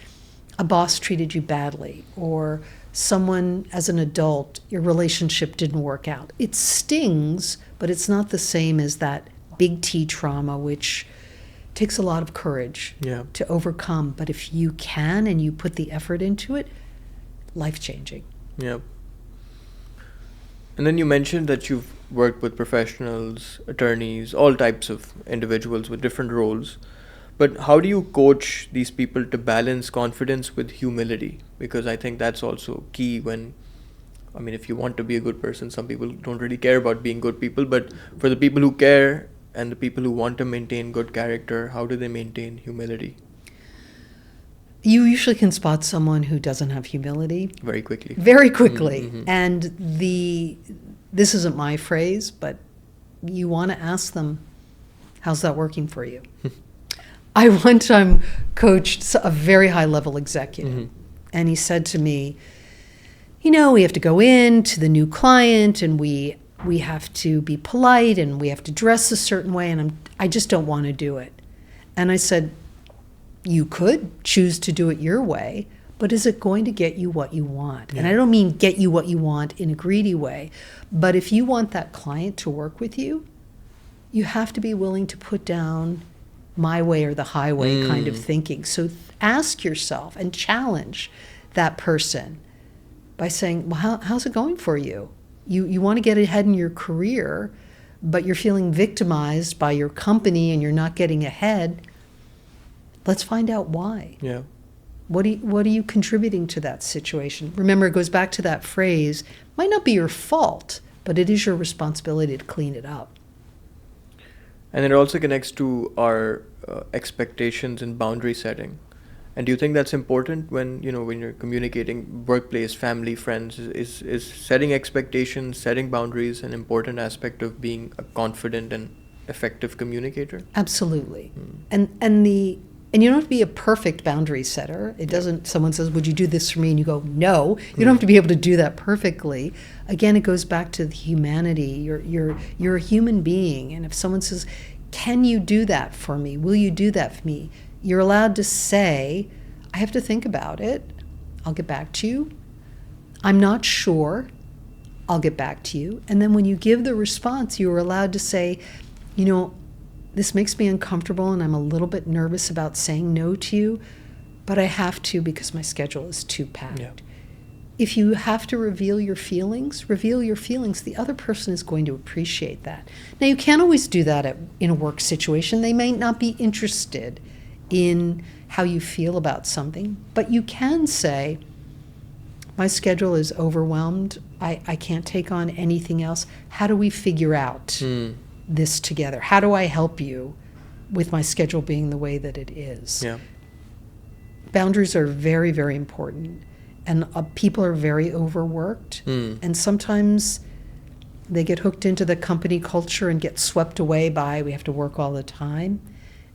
a boss treated you badly, or someone as an adult, your relationship didn't work out. It stings, but it's not the same as that big T trauma, which takes a lot of courage to overcome. But if you can and you put the effort into it, life-changing. Yeah. And then you mentioned that you've worked with professionals, attorneys, all types of individuals with different roles. But how do you coach these people to balance confidence with humility? Because I think that's also key when, if you want to be a good person, some people don't really care about being good people. But for the people who care and the people who want to maintain good character, how do they maintain humility? You usually can spot someone who doesn't have humility. Very quickly. Very quickly. And this isn't my phrase, but you want to ask them, how's that working for you? I one time coached a very high-level executive, and he said to me, we have to go in to the new client, and we have to be polite, and we have to dress a certain way, and I just don't want to do it. And I said, you could choose to do it your way, but is it going to get you what you want? Yeah. And I don't mean get you what you want in a greedy way, but if you want that client to work with you, you have to be willing to put down my way or the highway kind of thinking. So ask yourself and challenge that person by saying, well, how's it going for you? You want to get ahead in your career, but you're feeling victimized by your company and you're not getting ahead. Let's find out why. Yeah. What are you contributing to that situation? Remember, it goes back to that phrase, might not be your fault, but it is your responsibility to clean it up. And it also connects to our expectations and boundary setting. And do you think that's important when you're communicating workplace, family, friends? Is setting expectations, setting boundaries an important aspect of being a confident and effective communicator? Absolutely. And you don't have to be a perfect boundary setter. It doesn't, someone says, would you do this for me? And you go, no. You don't have to be able to do that perfectly. Again, it goes back to the humanity. You're a human being. And if someone says, can you do that for me? Will you do that for me? You're allowed to say, I have to think about it. I'll get back to you. I'm not sure. I'll get back to you. And then when you give the response, you are allowed to say, this makes me uncomfortable and I'm a little bit nervous about saying no to you, but I have to because my schedule is too packed. Yeah. If you have to reveal your feelings. The other person is going to appreciate that. Now, you can't always do that in a work situation. They may not be interested in how you feel about something, but you can say, my schedule is overwhelmed. I can't take on anything else. How do we figure out this together? How do I help you with my schedule being the way that it is? Yeah. Boundaries are very, very important. And people are very overworked. And sometimes they get hooked into the company culture and get swept away by, we have to work all the time.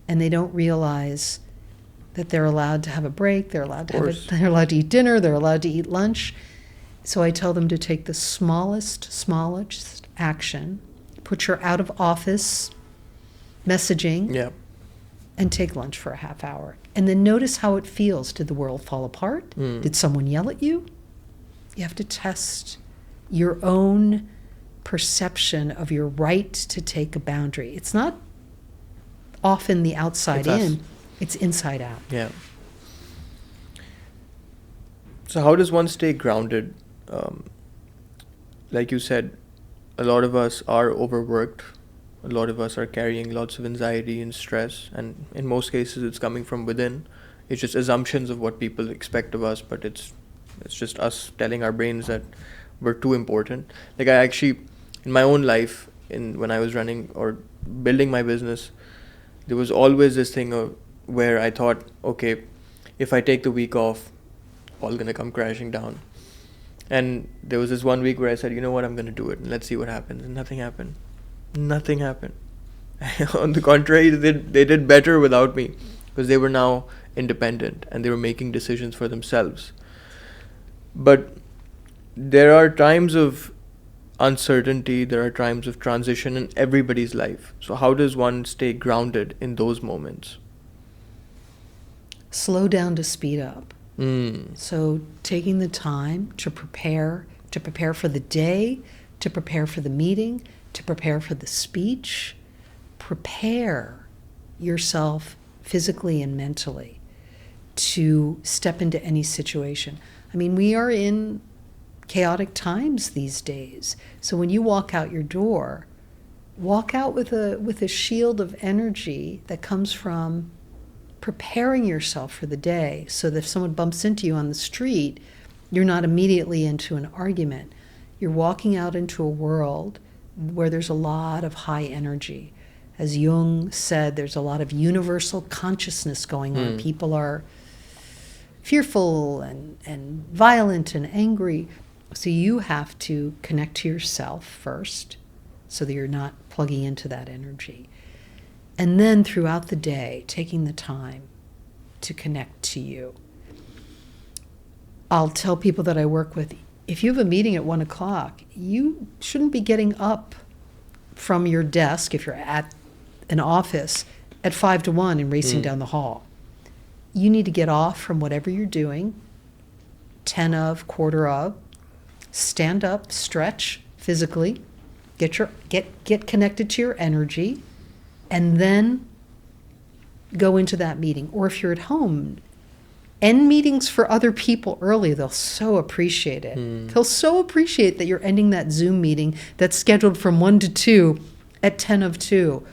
And they don't realize that they're allowed to have a break, they're allowed to eat dinner, they're allowed to eat lunch. So I tell them to take the smallest action, put your out of office messaging, and take lunch for a half hour. And then notice how it feels. Did the world fall apart? Did someone yell at you? You have to test your own perception of your right to take a boundary. It's not often the outside in, it's inside out. Yeah. So how does one stay grounded? Like you said, a lot of us are overworked. A lot of us are carrying lots of anxiety and stress, and in most cases it's coming from within. It's just assumptions of what people expect of us, but it's just us telling our brains that we're too important. Like I actually, in my own life, when I was running or building my business, there was always this thing where I thought, okay, if I take the week off, all gonna come crashing down. And there was this one week where I said, you know what, I'm gonna do it and let's see what happens. And nothing happened. Nothing happened. On the contrary, they did better without me, because they were now independent and they were making decisions for themselves. But there are times of uncertainty, there are times of transition in everybody's life. So how does one stay grounded in those moments? Slow down to speed up. So taking the time to prepare for the day, to prepare for the meeting, to prepare for the speech. Prepare yourself physically and mentally to step into any situation. I mean, we are in chaotic times these days. So when you walk out your door, walk out with a shield of energy that comes from preparing yourself for the day, so that if someone bumps into you on the street, you're not immediately into an argument. You're walking out into a world where there's a lot of high energy. As Jung said, there's a lot of universal consciousness going on. People are fearful and violent and angry. So you have to connect to yourself first, so that you're not plugging into that energy. And then throughout the day, taking the time to connect to you. I'll tell people that I work with, if you have a meeting at 1 o'clock, you shouldn't be getting up from your desk, if you're at an office, at 5 to 1 and racing down the hall. You need to get off from whatever you're doing, 10 of, quarter of, stand up, stretch physically, get connected to your energy, and then go into that meeting. Or if you're at home, end meetings for other people early. They'll so appreciate it. They'll so appreciate that you're ending that Zoom meeting that's scheduled from 1 to 2 at 10 of 2.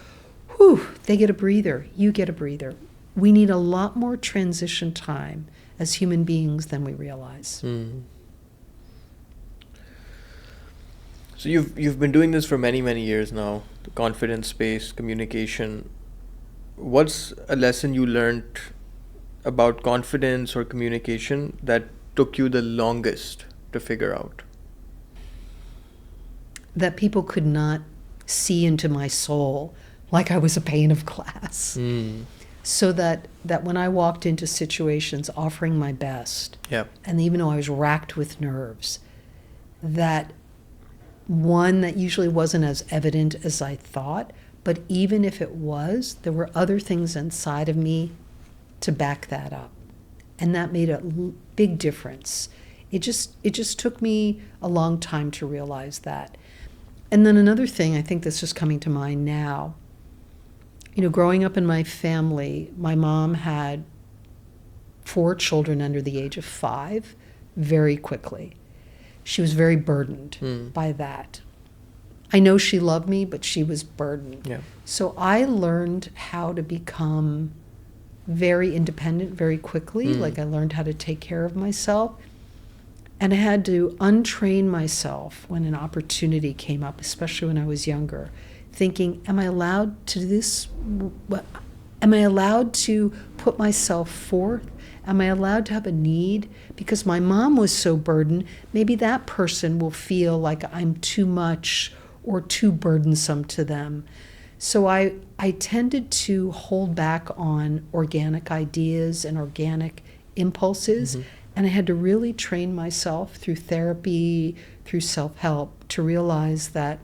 Whew, they get a breather. You get a breather. We need a lot more transition time as human beings than we realize. So you've been doing this for many, many years now, the confidence space, communication. What's a lesson you learned about confidence or communication that took you the longest to figure out? That people could not see into my soul like I was a pane of glass. So that when I walked into situations offering my best, and even though I was racked with nerves, that one, that usually wasn't as evident as I thought, but even if it was, there were other things inside of me to back that up. And that made a big difference. It just took me a long time to realize that. And then another thing I think that's just coming to mind now, growing up in my family, my mom had 4 children under the age of 5 very quickly. She was very burdened by that. I know she loved me, but she was burdened. So I learned how to become very independent very quickly. Like I learned how to take care of myself. And I had to untrain myself when an opportunity came up, especially when I was younger, thinking, am I allowed to do this? Am I allowed to put myself forth? Am I allowed to have a need? Because my mom was so burdened, maybe that person will feel like I'm too much or too burdensome to them. So I tended to hold back on organic ideas and organic impulses. And I had to really train myself through therapy, through self-help, to realize that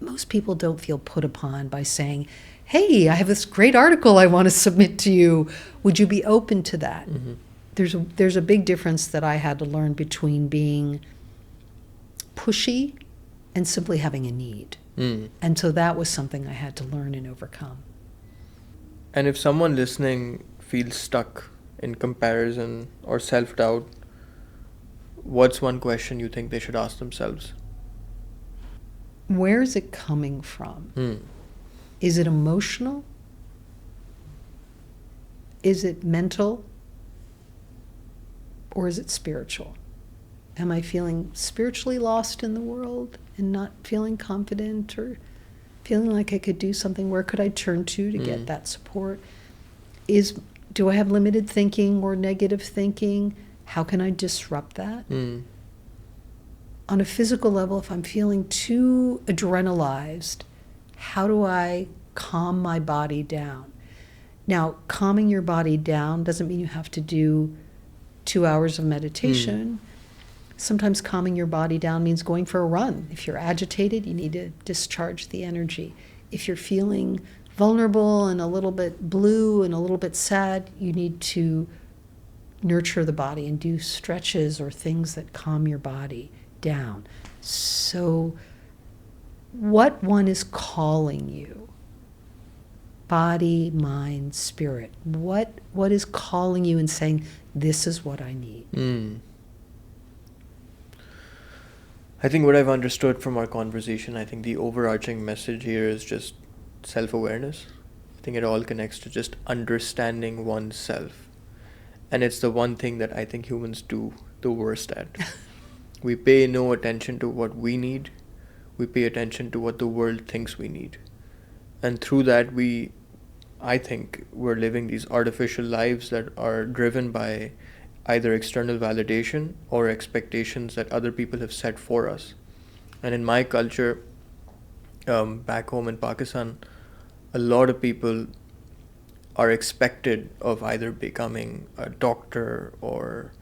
most people don't feel put upon by saying, hey, I have this great article I want to submit to you. Would you be open to that? There's a big difference that I had to learn between being pushy and simply having a need. And so that was something I had to learn and overcome. And if someone listening feels stuck in comparison or self-doubt, what's one question you think they should ask themselves? Where is it coming from? Hmm. Is it emotional? Is it mental? Or is it spiritual? Am I feeling spiritually lost in the world and not feeling confident or feeling like I could do something? Where could I turn to get that support? Do I have limited thinking or negative thinking? How can I disrupt that? On a physical level, if I'm feeling too adrenalized, how do I calm my body down? Now, calming your body down doesn't mean you have to do 2 hours of meditation. Sometimes calming your body down means going for a run. If you're agitated, you need to discharge the energy. If you're feeling vulnerable and a little bit blue and a little bit sad, you need to nurture the body and do stretches or things that calm your body down. So what one is calling you? Body, mind, spirit. What is calling you and saying, this is what I need? I think what I've understood from our conversation, I think the overarching message here is just self-awareness. I think it all connects to just understanding oneself. And it's the one thing that I think humans do the worst at. We pay no attention to what we need. We pay attention to what the world thinks we need. And through that, I think we're living these artificial lives that are driven by either external validation or expectations that other people have set for us. And in my culture, back home in Pakistan, a lot of people are expected of either becoming a doctor, or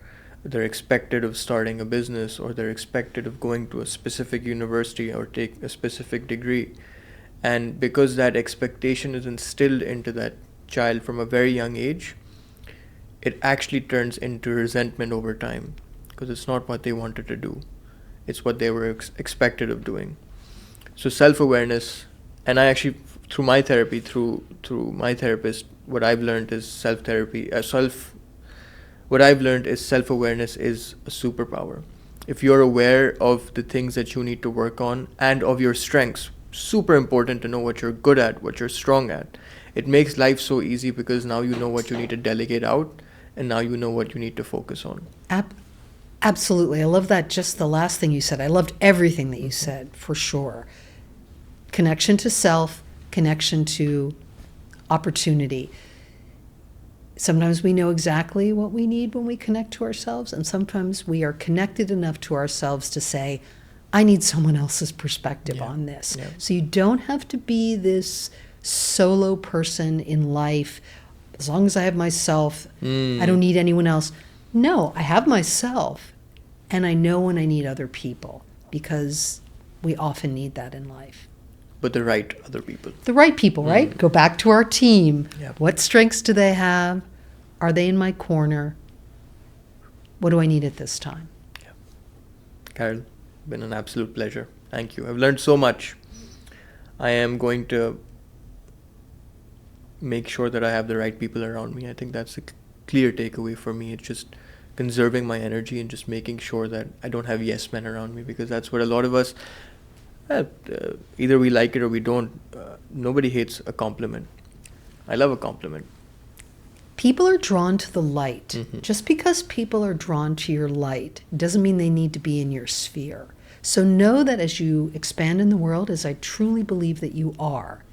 they're expected of starting a business, or they're expected of going to a specific university or take a specific degree. And because that expectation is instilled into that child from a very young age, it actually turns into resentment over time, because it's not what they wanted to do. It's what they were expected of doing. So self-awareness, and I actually, through my therapy, through my therapist, what I've learned is what I've learned is self-awareness is a superpower. If you're aware of the things that you need to work on and of your strengths, super important to know what you're good at, what you're strong at. It makes life so easy, because now you know what you need to delegate out, and now you know what you need to focus on. Absolutely. I love that, just the last thing you said. I loved everything that you said, for sure. Connection to self, connection to opportunity. Sometimes we know exactly what we need when we connect to ourselves, and sometimes we are connected enough to ourselves to say, I need someone else's perspective on this. Yeah. So you don't have to be this solo person in life. As long as I have myself, I don't need anyone else. No, I have myself, and I know when I need other people, because we often need that in life. But the right other people. The right people, right? Go back to our team. Yep. What strengths do they have? Are they in my corner? What do I need at this time? Yeah. Karol, been an absolute pleasure. Thank you. I've learned so much. I am going to make sure that I have the right people around me. I think that's a clear takeaway for me. It's just conserving my energy and just making sure that I don't have yes men around me, because that's what a lot of us, either we like it or we don't. Nobody hates a compliment. I love a compliment. People are drawn to the light. Just because people are drawn to your light doesn't mean they need to be in your sphere. So know that as you expand in the world, as I truly believe that you are,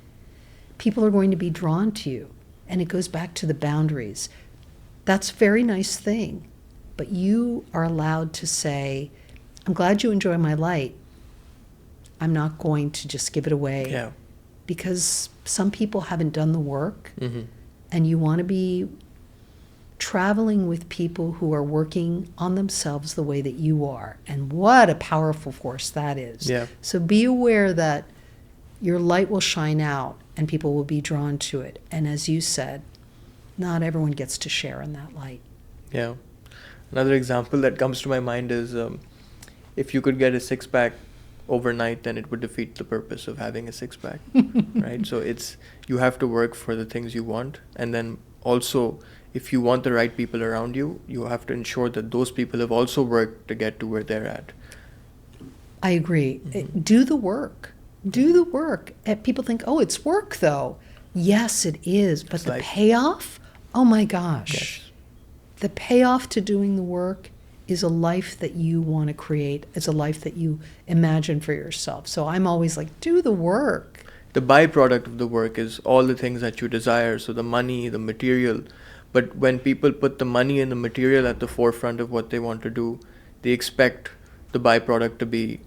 people are going to be drawn to you. And it goes back to the boundaries. That's a very nice thing. But you are allowed to say, I'm glad you enjoy my light. I'm not going to just give it away. Yeah. Because some people haven't done the work. And you want to be traveling with people who are working on themselves the way that you are. And what a powerful force that is. Yeah. So be aware that your light will shine out and people will be drawn to it. And as you said, not everyone gets to share in that light. Yeah. Another example that comes to my mind is if you could get a six-pack overnight, then it would defeat the purpose of having a six-pack, right? So you have to work for the things you want. And then also, if you want the right people around you, you have to ensure that those people have also worked to get to where they're at. I agree. Do the work. Do the work. And people think, oh, it's work though. Yes, it is. But the payoff, oh my gosh. Yes. The payoff to doing the work is a life that you want to create. It's a life that you imagine for yourself. So I'm always like, do the work. The byproduct of the work is all the things that you desire. So the money, the material. But when people put the money and the material at the forefront of what they want to do, they expect the byproduct to be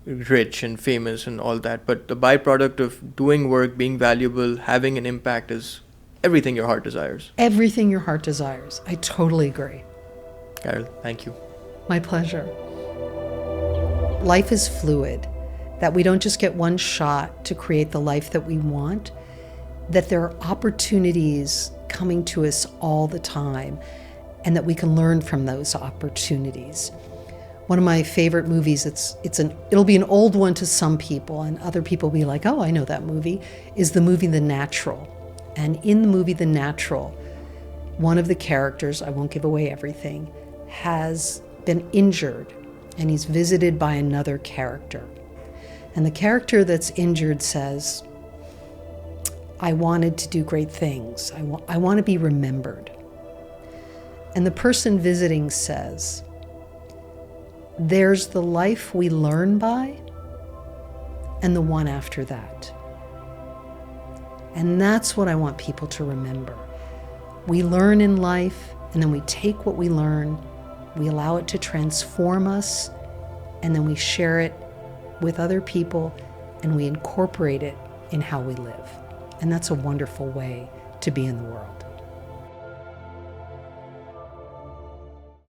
rich and famous and all that. But the byproduct of doing work, being valuable, having an impact is everything your heart desires. Everything your heart desires. I totally agree. Karol, thank you. My pleasure. Life is fluid, that we don't just get one shot to create the life that we want, that there are opportunities coming to us all the time, and that we can learn from those opportunities. One of my favorite movies, it'll be an old one to some people, and other people will be like, oh, I know that movie, is the movie The Natural. And in the movie The Natural, one of the characters, I won't give away everything, has been injured, and he's visited by another character. And the character that's injured says, I wanted to do great things. I want to be remembered. And the person visiting says, there's the life we learn by and the one after that. And that's what I want people to remember. We learn in life, and then we take what we learn, we allow it to transform us, and then we share it with other people, and we incorporate it in how we live. And that's a wonderful way to be in the world.